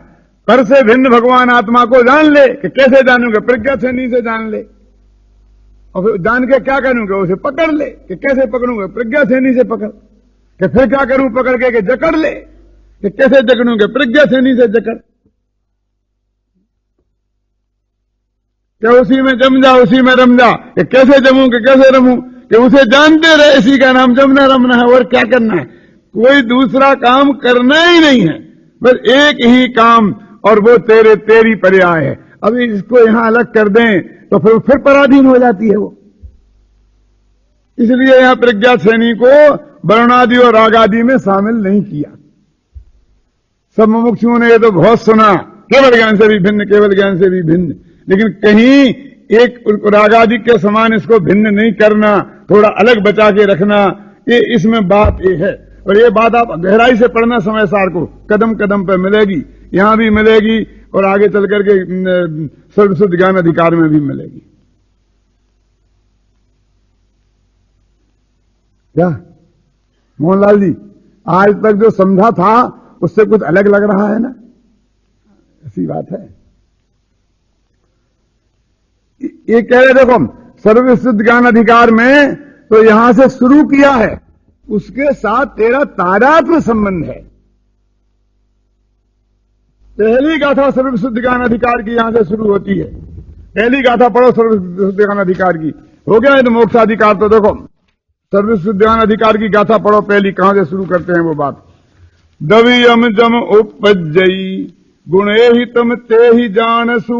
पर से भिन्न भगवान आत्मा को जान ले। कि कैसे जानूंगा? प्रज्ञा छेनी से जान ले। और फिर जान के क्या करूंगा? उसे पकड़ ले। कि कैसे पकड़ूंगा? प्रज्ञा छेनी से पकड़। कि फिर क्या करूं पकड़ के? कि जकड़ ले। कि कैसे जकड़ूंगा? प्रज्ञा छेनी से जकड़। क्या उसी में जम जा, उसी में रम जा। कि कैसे जमूं? कि कैसे रमूं? कि उसे जानते रहे, इसी का नाम जमना रमना है। और क्या करना है? कोई दूसरा काम करना ही नहीं है, बस एक ही काम, और वो तेरी पर्याय है। अभी इसको यहां अलग कर दें तो फिर पराधीन हो जाती है वो। इसलिए यहां प्रज्ञा श्रेणी को वर्णादि और रागादि में शामिल नहीं किया। सब मुमुक्षुओं ने ये तो बहुत सुना, केवल ज्ञान से भी भिन्न, केवल ज्ञान से भी भिन्न, लेकिन कहीं एक रागादि के समान इसको भिन्न नहीं करना, थोड़ा अलग बचा के रखना, ये इसमें बात ये है। और ये बात आप गहराई से पढ़ना समय सार को, कदम कदम पर मिलेगी, यहां भी मिलेगी और आगे चल करके सर्वशुद्ध ज्ञान अधिकार में भी मिलेगी। क्या मोहनलाल जी, आज तक जो समझा था उससे कुछ अलग लग रहा है ना? ऐसी बात है। ये कह रहे देखो, सर्वशुद्ध ज्ञान अधिकार में तो यहां से शुरू किया है, उसके साथ तेरा तादात्म्य संबंध है। पहली गाथा सर्वशुद्ध ज्ञान अधिकार की यहां से शुरू होती है। पहली गाथा पढ़ो सर्वशुद्ध ज्ञान अधिकार की। हो गया है तो मोक्षाधिकार। तो देखो सर्वशुद्ध ज्ञान अधिकार की गाथा पढ़ो, पहली कहां से शुरू करते हैं वो बात। दवियम जम उपजई गुणे ही तम ते ही जानसु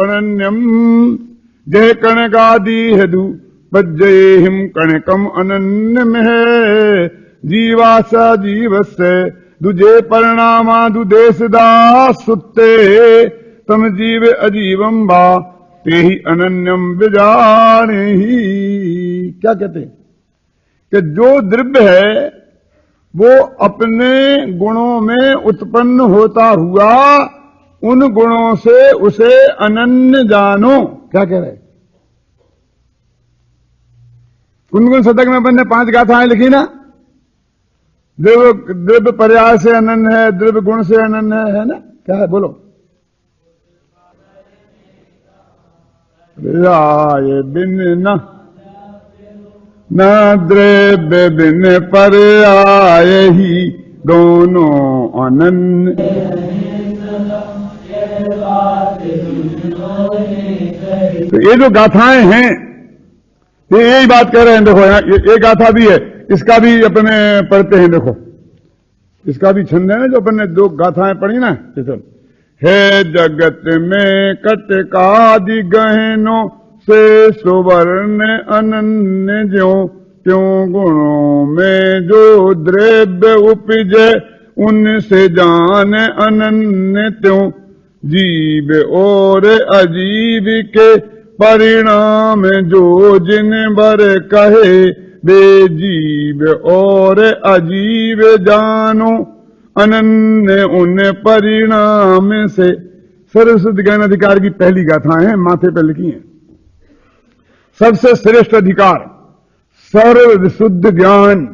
अनन्यम जय कणगादि हेदु पज्जये हिम कणकम अनन्य में जीवासा जीवस्य दुजे परिणामा दुदेशदा सुत्ते तम जीव अजीवम बा ते ही अनन्यम विजाने ही। क्या कहते हैं कि जो द्रव्य है वो अपने गुणों में उत्पन्न होता हुआ उन गुणों से उसे अनन्य जानो। क्या कह रहे? गुण शतक में अपन ने 5 गाथाएं लिखी ना। द्रव्य पर्याय से अनन्य है, द्रव्य गुण से अनन्य है ना? क्या है बोलो? पर्याय बिन न द्रव्य बिन पर्याय ही दोनों अनन्य। तो ये जो गाथाएं हैं ये यही बात कह रहे हैं। देखो यहाँ ये गाथा भी है, इसका भी अपने पढ़ते हैं। देखो इसका भी छंद है ना, जो अपन ने 2 गाथाएं पढ़ी ना। है जगत में कटकादि गहनों से सुवर्ण अनन्य ज्यों त्यों गुणों में जो द्रव्य उपजे उनसे जान अनन्य त्यों जीव और अजीव के परिणाम जो जिन बर कहे वे जीव और अजीव जानो अनन्य उन परिणाम से। सर्वशुद्ध ज्ञान अधिकार की पहली गाथाएं हैं, माथे पर लिखी हैं। सबसे श्रेष्ठ अधिकार सर्वशुद्ध ज्ञान।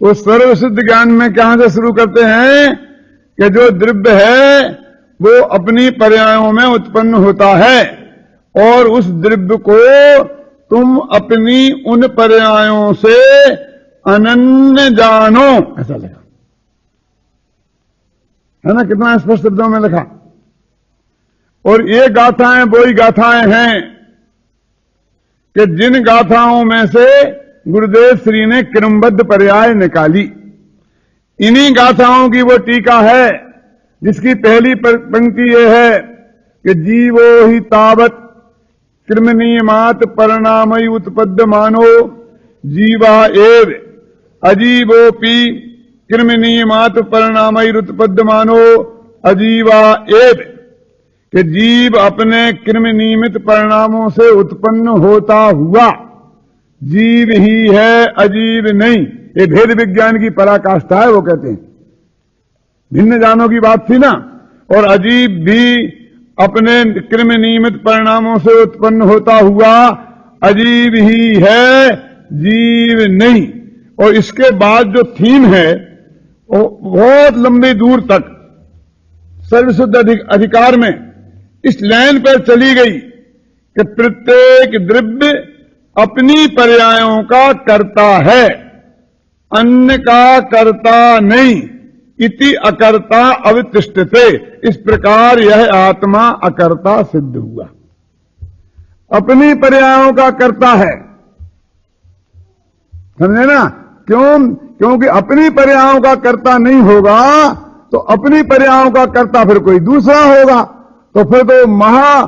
वो सर्वशुद्ध ज्ञान में कहां से शुरू करते हैं कि जो द्रव्य है वो अपनी पर्यायों में उत्पन्न होता है और उस द्रव्य को तुम अपनी उन पर्यायों से अनन्य जानो। ऐसा लिखा है ना? कितना स्पष्ट शब्दों में लिखा। और ये गाथाएं वही गाथाएं हैं कि जिन गाथाओं में से गुरुदेव श्री ने क्रमबद्ध पर्याय निकाली। इन्हीं गाथाओं की वो टीका है जिसकी पहली पंक्ति ये है कि जीवो ही तावत कृमनीयमात परिणामय उत्पद्यमानो जीवा एव अजीवोपि कृमनीयमात परिणामय उत्पद्यमानो अजीवा एव, कि जीव अपने कृमि नियमित परिणामों से उत्पन्न होता हुआ जीव ही है, अजीव नहीं। ये भेद विज्ञान की पराकाष्ठा है, वो कहते हैं। भिन्न जानों की बात थी ना, और अजीब भी अपने कृमि नियमित परिणामों से उत्पन्न होता हुआ अजीब ही है, जीव नहीं। और इसके बाद जो थीम है वो बहुत लंबी दूर तक सर्वशुद्ध अधिकार में इस लाइन पर चली गई कि प्रत्येक द्रव्य अपनी पर्यायों का कर्ता है, अन्य का कर्ता नहीं। इति अकर्ता अवितिष्ठते, इस प्रकार यह आत्मा अकर्ता सिद्ध हुआ। अपनी पर्यायों का कर्ता है, समझे ना? क्योंकि अपनी पर्यायों का कर्ता नहीं होगा तो अपनी पर्यायों का कर्ता फिर कोई दूसरा होगा, तो फिर तो महा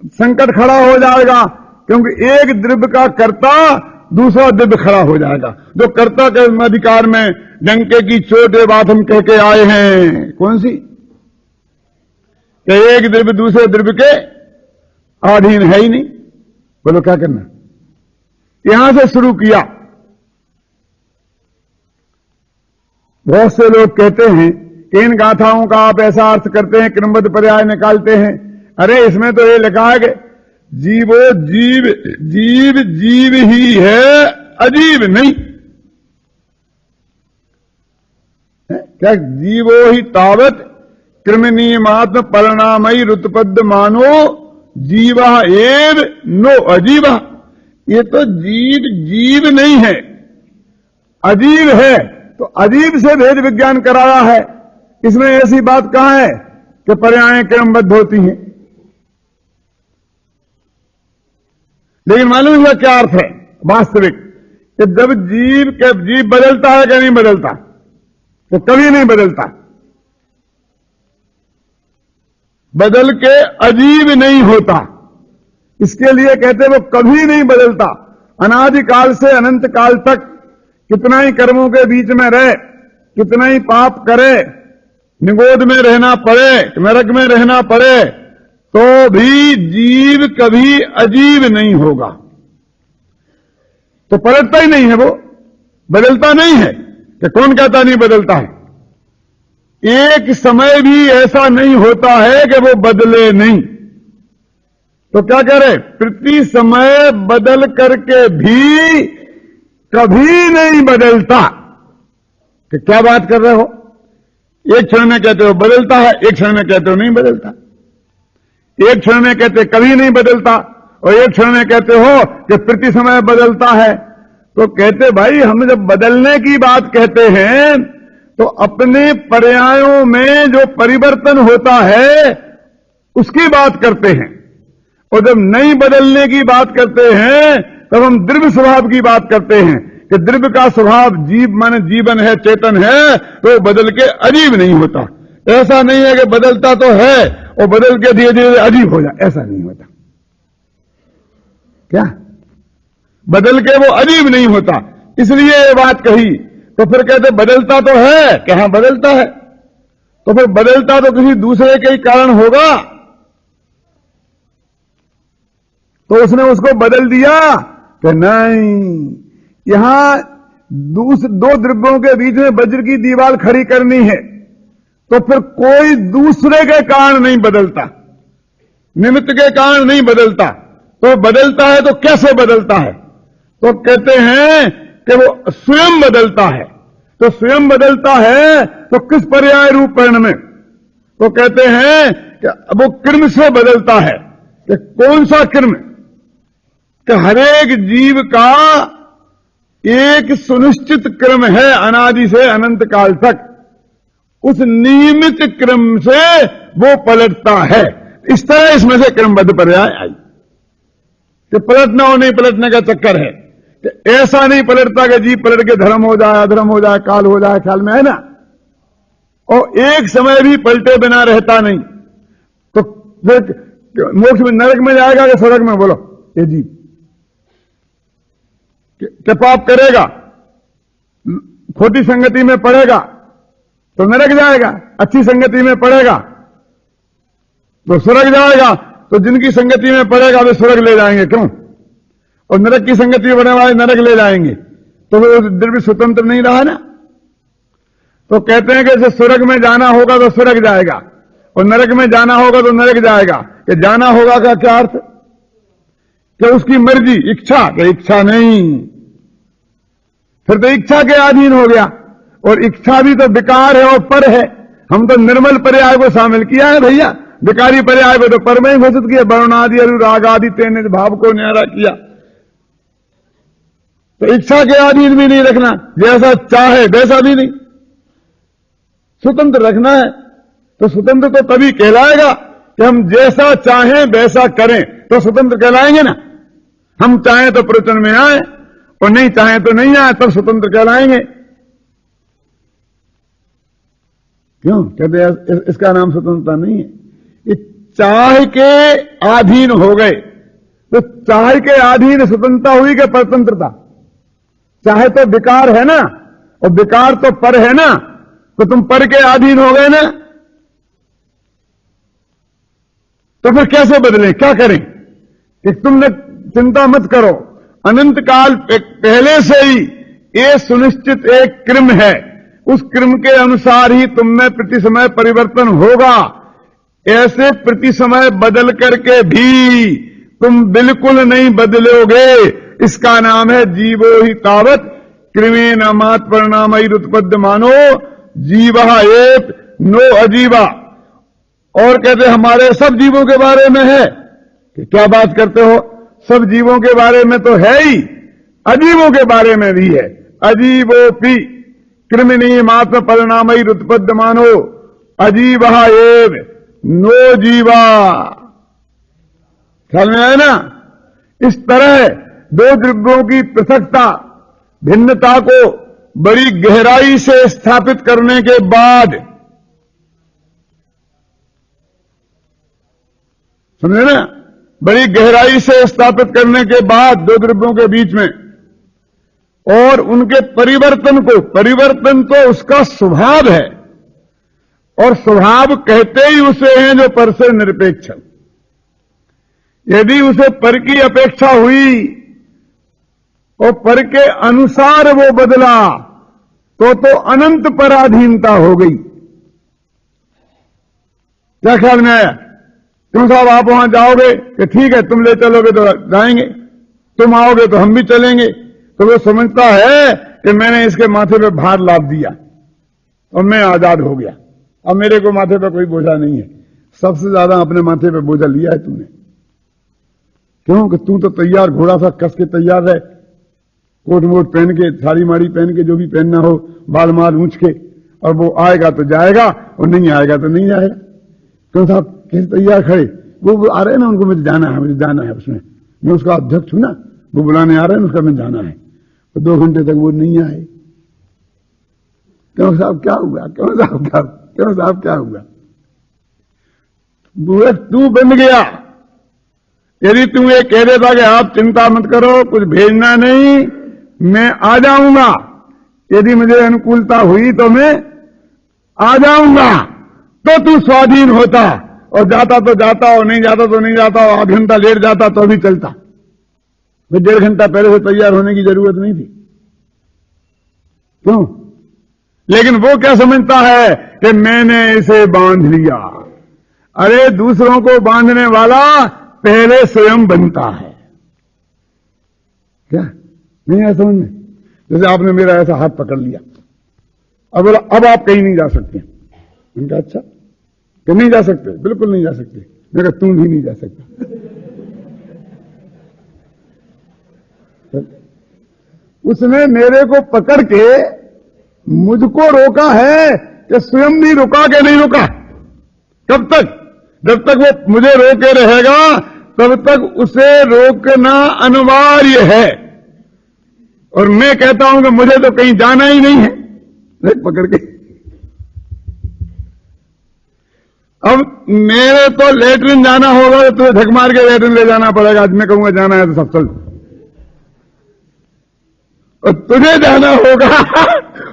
संकट खड़ा हो जाएगा। क्योंकि एक द्रव्य का कर्ता दूसरा द्रव्य खड़ा हो जाएगा। जो कर्ता के अधिकार में डंके की चोट ये बात हम कह के आए हैं, कौन सी? कि एक द्रव्य दूसरे द्रव्य के अधीन है ही नहीं। बोलो क्या करना? यहां से शुरू किया। बहुत से लोग कहते हैं कि इन गाथाओं का आप ऐसा अर्थ करते हैं, क्रमबद्ध पर्याय निकालते हैं। अरे इसमें तो ये लिखा है कि जीवो जीव, जीव जीव ही है, अजीब नहीं। क्या जीवो ही तावत कृमिनियमात्म परिणामयी रुतपद्ध मानो जीवा एव नो अजीवा। ये तो जीव जीव नहीं है, अजीब है। तो अजीब से भेद विज्ञान कराया है। इसमें ऐसी बात कहां है कि पर्यायें क्रमबद्ध होती हैं? लेकिन मालूम हुआ क्या अर्थ है वास्तविक? कि जब जीव बदलता है, क्या नहीं बदलता? तो कभी नहीं बदलता। बदल के अजीब नहीं होता, इसके लिए कहते वो कभी नहीं बदलता। अनादिकाल से अनंत काल तक कितना ही कर्मों के बीच में रहे, कितना ही पाप करे, निगोद में रहना पड़े, नरक में रहना पड़े, तो भी जीव कभी अजीब नहीं होगा। तो पलटता ही नहीं है, वो बदलता नहीं है। कि कौन कहता नहीं बदलता है? एक समय भी ऐसा नहीं होता है कि वो बदले नहीं। तो क्या कह रहे? प्रति समय बदल करके भी कभी नहीं बदलता। कि क्या बात कर रहे हो? एक क्षण में कहते हो बदलता है, एक क्षण में कहते हो नहीं बदलता। एक क्षण में कहते कभी नहीं बदलता, और एक क्षण में कहते हो कि प्रति समय बदलता है। तो कहते भाई हम जब बदलने की बात कहते हैं तो अपने पर्यायों में जो परिवर्तन होता है उसकी बात करते हैं, और जब नहीं बदलने की बात करते हैं तब हम द्रव्य स्वभाव की बात करते हैं कि द्रव्य का स्वभाव जीव माने जीवन है, चेतन है, तो बदल के अजीब नहीं होता। ऐसा नहीं है कि बदलता तो है और बदल के धीरे धीरे अजीब हो जाए, ऐसा नहीं होता। क्या? बदल के वो अजीब नहीं होता, इसलिए ये बात कही। तो फिर कहते बदलता तो है, कि हां बदलता है, तो फिर बदलता तो किसी दूसरे के ही कारण होगा। तो उसने उसको बदल दिया कि नहीं, यहां दो द्रव्यों के बीच में वज्र की दीवार खड़ी करनी है, तो फिर कोई दूसरे के कारण नहीं बदलता, निमित्त के कारण नहीं बदलता। तो बदलता है तो कैसे बदलता है? तो कहते हैं कि वो स्वयं बदलता है। तो स्वयं बदलता है तो किस पर्याय रूप पर्ण में? तो कहते हैं कि वो क्रम से बदलता है। कि कौन सा क्रम? कि हरेक जीव का एक सुनिश्चित क्रम है अनादि से अनंत काल तक, उस नियमित क्रम से वो पलटता है। इस तरह इसमें से क्रमबद्ध पर्याय आई कि पलटना और नहीं पलटने का चक्कर है। कि ऐसा नहीं पलटता कि जीव पलट के धर्म हो जाए, अधर्म हो जाए, काल हो जाए, ख्याल में है ना। और एक समय भी पलटे बिना रहता नहीं। तो फिर मोक्ष में नरक में जाएगा कि स्वर्ग में? बोलो ये जीव क्या पाप करेगा, खोटी संगति में पड़ेगा, तो नरक जाएगा, अच्छी संगति में पड़ेगा तो स्वर्ग जाएगा। तो जिनकी संगति में पड़ेगा वे स्वर्ग ले जाएंगे, क्यों? और नरक की संगति में पड़ने वाले नरक ले जाएंगे, तो वो द्रव्य स्वतंत्र नहीं रहा ना। तो कहते हैं कि जैसे स्वर्ग में जाना होगा तो स्वर्ग जाएगा और नरक में जाना होगा तो नरक जाएगा। कि जाना होगा का क्या अर्थ? कि उसकी मर्जी, इच्छा, कि इच्छा नहीं, फिर तो इच्छा के अधीन हो गया। और इच्छा भी तो विकार है और पर है। हम तो निर्मल पर्याय को शामिल किया है भैया, विकारी पर्याय को तो पर में ही घोषित किया। वरुण आदि अनुराग आदि तेने भाव को न्यारा किया। तो इच्छा के अधीन भी नहीं रखना, जैसा चाहे वैसा भी नहीं, स्वतंत्र रखना है। तो स्वतंत्र तो तभी कहलाएगा कि हम जैसा चाहें वैसा करें, तो स्वतंत्र कहलाएंगे ना। हम चाहें तो प्रवचन में आए और नहीं चाहें तो नहीं आए, तब स्वतंत्र कहलाएंगे। क्यों कहते हैं इसका नाम स्वतंत्रता नहीं है? ये चाह के अधीन हो गए। तो चाह के अधीन स्वतंत्रता हुई कि परतंत्रता? चाहे तो विकार है ना, और विकार तो पर है ना, तो तुम पर के अधीन हो गए ना। तो फिर कैसे बदलें, क्या करें? कि तुमने चिंता मत करो, अनंत काल पहले से ही ये सुनिश्चित एक क्रम है, उस क्रम के अनुसार ही तुम में प्रति समय परिवर्तन होगा। ऐसे प्रति समय बदल करके भी तुम बिल्कुल नहीं बदलोगे। इसका नाम है जीवो ही तावत कृमेण मात परिणामैर उत्पद्यमानो जीवः एत नो अजीवा। और कहते हमारे सब जीवों के बारे में है कि क्या बात करते हो, सब जीवों के बारे में तो है ही, अजीवों के बारे में भी है। अजीवोपि कृमिणी मात्र परिणामैर उत्पद्यमानो अजीवः एव नो जीवा। ख्याल में आया ना? इस तरह दो द्रव्यों की पृथकता, भिन्नता को बड़ी गहराई से स्थापित करने के बाद, समझे ना, बड़ी गहराई से स्थापित करने के बाद दो द्रव्यों के बीच में, और उनके परिवर्तन को, परिवर्तन तो उसका स्वभाव है, और स्वभाव कहते ही उसे हैं जो पर से निरपेक्ष। यदि उसे पर की अपेक्षा हुई और पर के अनुसार वो बदला तो अनंत पराधीनता हो गई। क्या ख्याल में आया? तुम साहब आप वहां जाओगे कि ठीक है तुम ले चलोगे तो जाएंगे, तुम आओगे तो हम भी चलेंगे। तो वो समझता है कि मैंने इसके माथे पे भार लाद दिया और मैं आजाद हो गया, अब मेरे को माथे पे कोई बोझा नहीं है। सबसे ज्यादा अपने माथे पे बोझा लिया है तुमने। क्यों? कि तू तो तैयार घोड़ा सा कस के तैयार रहे, कोट वोट पहन के, साड़ी माड़ी पहन के, जो भी पहनना हो, बाल माल ऊंच के, और वो आएगा तो जाएगा और नहीं आएगा तो नहीं जाएगा। क्यों साहब कैसे तैयार खड़े? वो आ रहे हैं ना, उनको मुझे जाना है, मुझे जाना है, उसमें मैं उसका अध्यक्ष हूं ना, वो बुलाने आ रहे हैं, उसका मैं जाना है। तो 2 घंटे तक वो नहीं आए। क्यों साहब क्या हुआ? क्यों साहब क्या हुआ? बुआ तू बन गया। यदि तू ये कह देता कि आप चिंता मत करो, कुछ भेजना नहीं, मैं आ जाऊंगा, यदि मुझे अनुकूलता हुई तो मैं आ जाऊंगा, तो तू स्वाधीन होता, और जाता तो जाता और नहीं जाता तो नहीं जाता, और आधा घंटा लेट जाता तो भी चलता। फिर 1.5 घंटा पहले से तैयार होने की जरूरत नहीं थी। क्यों? लेकिन वो क्या समझता है कि मैंने इसे बांध लिया। अरे दूसरों को बांधने वाला पहले स्वयं बनता है। क्या नहीं है समझ में? जैसे आपने मेरा ऐसा हाथ पकड़ लिया, अब बोला अब आप कहीं नहीं जा सकते। उनका अच्छा कि नहीं जा सकते? बिल्कुल नहीं जा सकते। मैं कहा तुम भी नहीं जा सकता। उसने मेरे को पकड़ के मुझको रोका है कि स्वयं भी रुका के नहीं रुका। कब तक? जब तक वो मुझे रोके रहेगा तब तक उसे रोकना अनिवार्य है। और मैं कहता हूं कि मुझे तो कहीं जाना ही नहीं है, पकड़ के। अब मेरे तो लेटरिन जाना होगा तो तुझे झक मार के लेटरिन ले जाना पड़ेगा। आज मैं कहूंगा जाना है तो सब चल। और तुझे जाना होगा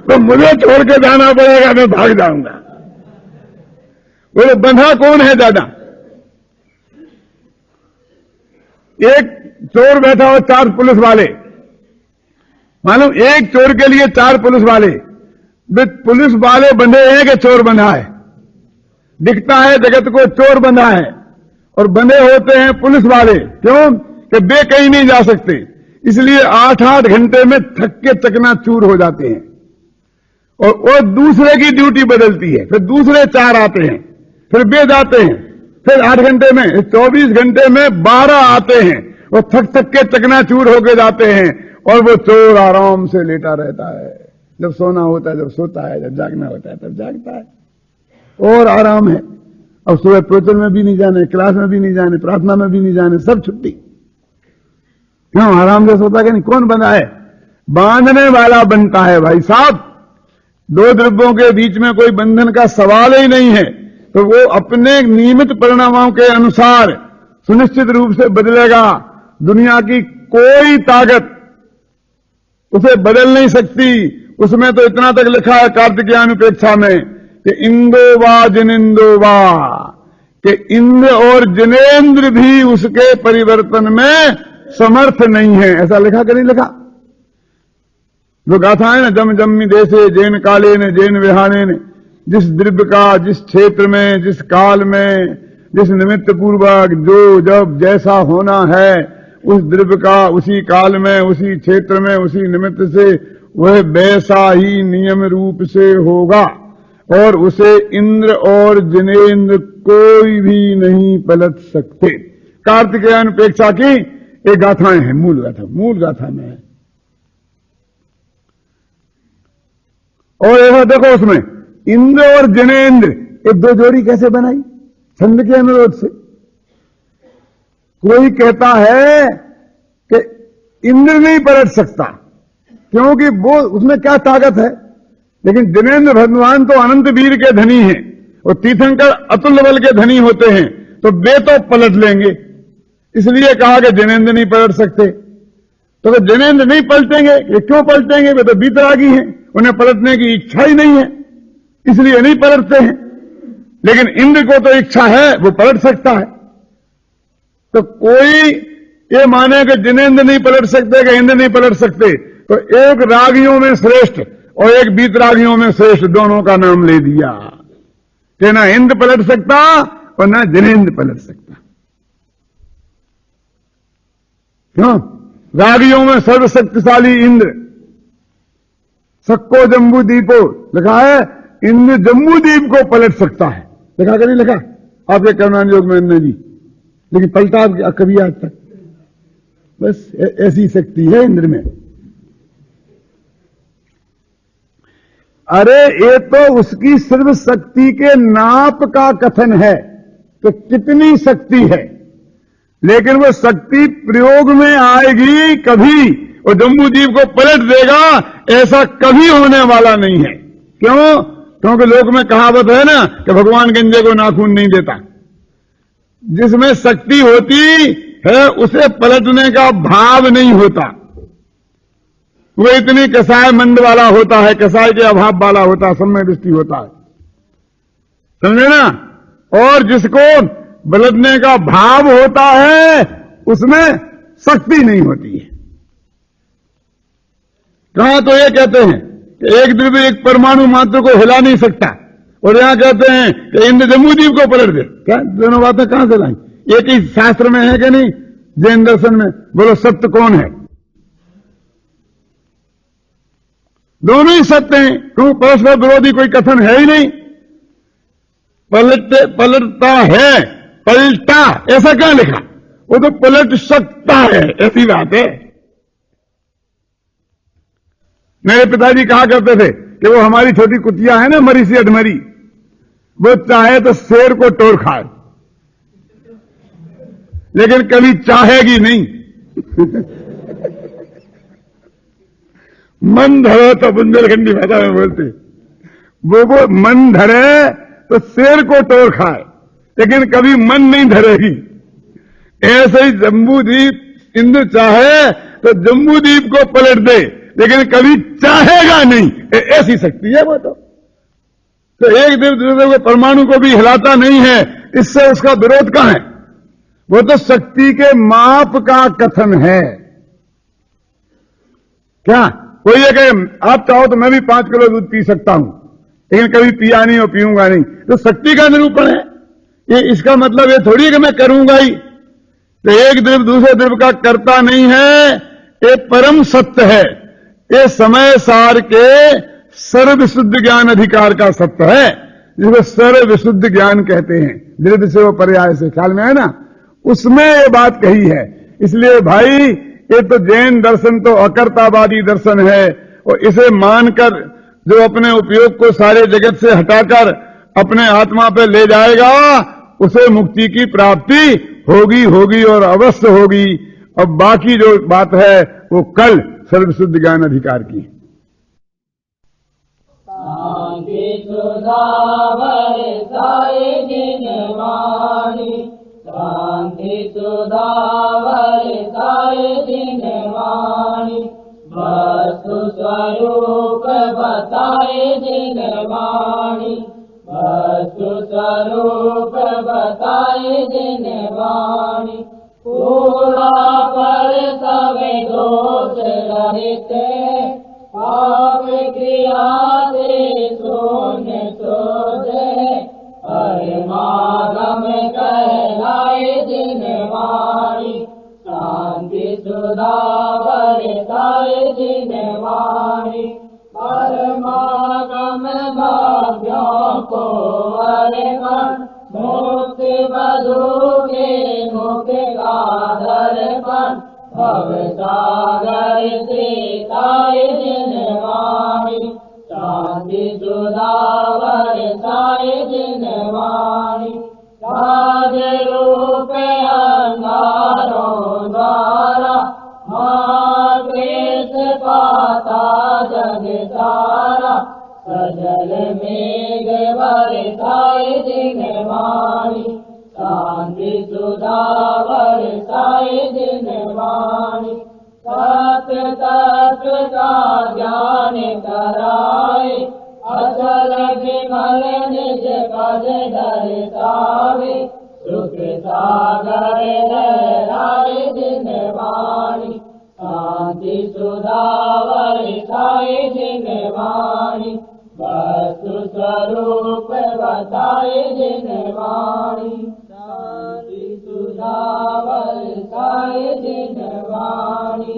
तो मुझे छोड़ के जाना पड़ेगा, मैं भाग जाऊंगा। बोले बंधा कौन है ज्यादा? एक चोर बैठा हो, 4 पुलिस वाले, मालूम एक चोर के लिए 4 पुलिस वाले। पुलिस वाले बंधे हैं कि चोर बंधा है? दिखता है जगत को चोर बंधा है, और बंधे होते हैं पुलिस वाले। क्यों? कि वे कहीं नहीं जा सकते, इसलिए 8-8 घंटे में थक के चकनाचूर हो जाते हैं। और वो दूसरे की ड्यूटी बदलती है, फिर दूसरे 4 आते हैं, फिर वे जाते हैं, फिर 8 घंटे में 24 घंटे में 12 आते हैं, वो थक थक के चकनाचूर होके जाते हैं, और वो चोर आराम से लेटा रहता है। जब सोना होता है जब सोता है, जब जागना होता है तब जागता है, और आराम है। अब सुबह प्रवचन में भी नहीं जाने, क्लास में भी नहीं जाने, प्रार्थना में भी नहीं जाने, सब छुट्टी। क्यों? आराम से सोता कि नहीं? कौन बंधा है? बांधने वाला बनता है भाई साहब। 2 द्रव्यों के बीच में कोई बंधन का सवाल ही नहीं है, तो वो अपने नियमित परिणामों के अनुसार सुनिश्चित रूप से बदलेगा। दुनिया की कोई ताकत उसे बदल नहीं सकती। उसमें तो इतना तक लिखा है कार्तिकेयानुपेक्षा में कि इंदो वा जिनेन्द्रो वा, कि इंद्र और जिनेन्द्र भी उसके परिवर्तन में समर्थ नहीं है। ऐसा लिखा कि नहीं लिखा? जो गाथा है ना, जम जम्मी देशे जैन काले ने जैन विहाने ने, जिस द्रव्य का जिस क्षेत्र में जिस काल में जिस निमित्त पूर्वक जो जब जैसा होना है, उस द्रव्य का उसी काल में उसी क्षेत्र में उसी निमित्त से वह वैसा ही नियम रूप से होगा, और उसे इंद्र और जिनेन्द्र कोई भी नहीं पलट सकते। कार्तिकेयानुपेक्षा की एक गाथाएं हैं, मूल गाथा में है। और ऐसा देखो उसमें इंद्र और जिनेन्द्र ये 2 जोड़ी कैसे बनाई? छंद के अनुरोध से। कोई कहता है कि इंद्र नहीं पलट सकता क्योंकि वो उसमें क्या ताकत है, लेकिन जिनेन्द्र भगवान तो अनंत वीर के धनी हैं, और तीर्थंकर अतुल्य बल के धनी होते हैं, तो वे तो पलट लेंगे। इसलिए कहा कि जिनेन्द्र नहीं पलट सकते। तो वे जिनेन्द्र नहीं पलटेंगे, ये क्यों पलटेंगे? वे तो बीतरागी हैं, उन्हें पलटने की इच्छा ही नहीं है, इसलिए नहीं पलटते हैं। लेकिन इंद्र को तो इच्छा है, वो पलट सकता है। तो कोई ये माने कि जिनेन्द्र नहीं पलट सकते कि इंद्र नहीं पलट सकते, तो एक रागियों में श्रेष्ठ और एक बीतरागियों में श्रेष्ठ दोनों का नाम ले दिया कि ना इंद्र पलट सकता और ना जिनेन्द्र पलट सकता। क्यों? रागियों में सर्वशक्तिशाली इंद्र, सक्को जम्बू दीपो लिखा है, इंद्र जम्बू द्वीप को पलट सकता है। लिखा कि नहीं लिखा आपके करुणान योग में जी? लेकिन पलटा कभी आज तक? बस ऐसी शक्ति है इंद्र में। अरे ये तो उसकी सिर्फ शक्ति के नाप का कथन है, तो कितनी शक्ति है, लेकिन वो शक्ति प्रयोग में आएगी कभी, और जम्बूद्वीप को पलट देगा, ऐसा कभी होने वाला नहीं है। क्यों? क्योंकि लोक में कहावत है ना कि भगवान गंजे को नाखून नहीं देता। जिसमें शक्ति होती है उसे पलटने का भाव नहीं होता, वो इतनी कसाय मंद वाला होता है, कसाय के अभाव वाला होता है, सम्यक दृष्टि होता है, समझे ना। और जिसको पलटने का भाव होता है उसमें शक्ति नहीं होती है। कहां तो ये कहते हैं कि एक द्रव्य एक परमाणु मात्र को हिला नहीं सकता, और यहां कहते हैं कि इंद्र जम्बूद्वीप को पलट दे। क्या दोनों बातें कहां से लाई? एक ही शास्त्र में है कि नहीं? जैन दर्शन में। बोलो सत्य कौन है? दोनों ही सत्य हैं, क्यों? परस्पर विरोधी कोई कथन है ही नहीं। पलटता है, पलटा ऐसा क्या लिखा? वो तो पलट सकता है, ऐसी बात है। मेरे पिताजी कहा करते थे कि वो हमारी छोटी कुतिया है ना, मरी सी अधमरी, वो चाहे तो शेर को तोड़ खाए, लेकिन कभी चाहेगी नहीं। मन धरे तो बुंदेलखंडी भाषा में बोलते, वो मन धरे तो शेर को तोड़ खाए, लेकिन कभी मन नहीं धरेगी। ऐसे ही जम्बूद्वीप इंद्र चाहे तो जम्बूद्वीप को पलट दे, लेकिन कभी चाहेगा नहीं, ऐसी शक्ति है वो। तो एक देव दूसरे को परमाणु को भी हिलाता नहीं है, इससे उसका विरोध कहां है? वो तो शक्ति के माप का कथन है। क्या कोई ये कहे आप चाहो तो मैं भी 5 किलो दूध पी सकता हूं, लेकिन कभी पिया नहीं और पीऊंगा नहीं, तो शक्ति का निरूपण है ये। इसका मतलब ये थोड़ी है कि मैं करूंगा ही। तो एक द्रव्य दूसरे द्रव्य का करता नहीं है, ये परम सत्य है। ये समय सार के सर्वविशुद्ध ज्ञान अधिकार का सत्य है, जिसको सर्वविशुद्ध ज्ञान कहते हैं। द्रव्य से वो पर्याय से, ख्याल में है ना, उसमें ये बात कही है। इसलिए भाई ये तो जैन दर्शन तो अकर्तावादी दर्शन है, और इसे मानकर जो अपने उपयोग को सारे जगत से हटाकर अपने आत्मा पे ले जाएगा, उसे मुक्ति की प्राप्ति होगी और अवश्य होगी। अब बाकी जो बात है वो कल सर्वशुद्ध ज्ञान अधिकार की। शांति सुधा बरसाए जिनवाणी, शांति सुधा बरसाए जिनवाणी, वस्तु स्वरूप बताए जिनवाणी, वस्तु स्वरूप बताए जिनवाणी, पूरा पर सब दोष रहित, पाप क्रिया से शून्य सोझे, परमागम कहलाए जिनवाणी, शांति सुधा बरसाए जिनवाणी, परमागम भाग्यों को अर्पण, मुक्ति बधू के मुख का दर्पण, भव सागर से ताए जिनवाणी, शांति सुधा बरसाए जिनवाणी, राज रूप अंगारों द्वारा महाक्लेश पाता जग सारा, सजल मेघ बरसाए जिनवाणी, शांति सुधा बरसाए जिनवाणी, सत्य तत्व का ज्ञान कराए, अचल विमल निज पद दर्शावे, सुख सागर लहराए जिनवाणी, शांति सुधा बरसाए जिनवाणी, वस्तु स्वरूप बताए जिनवाणी, शांति सुधा बरसाए जिनवाणी।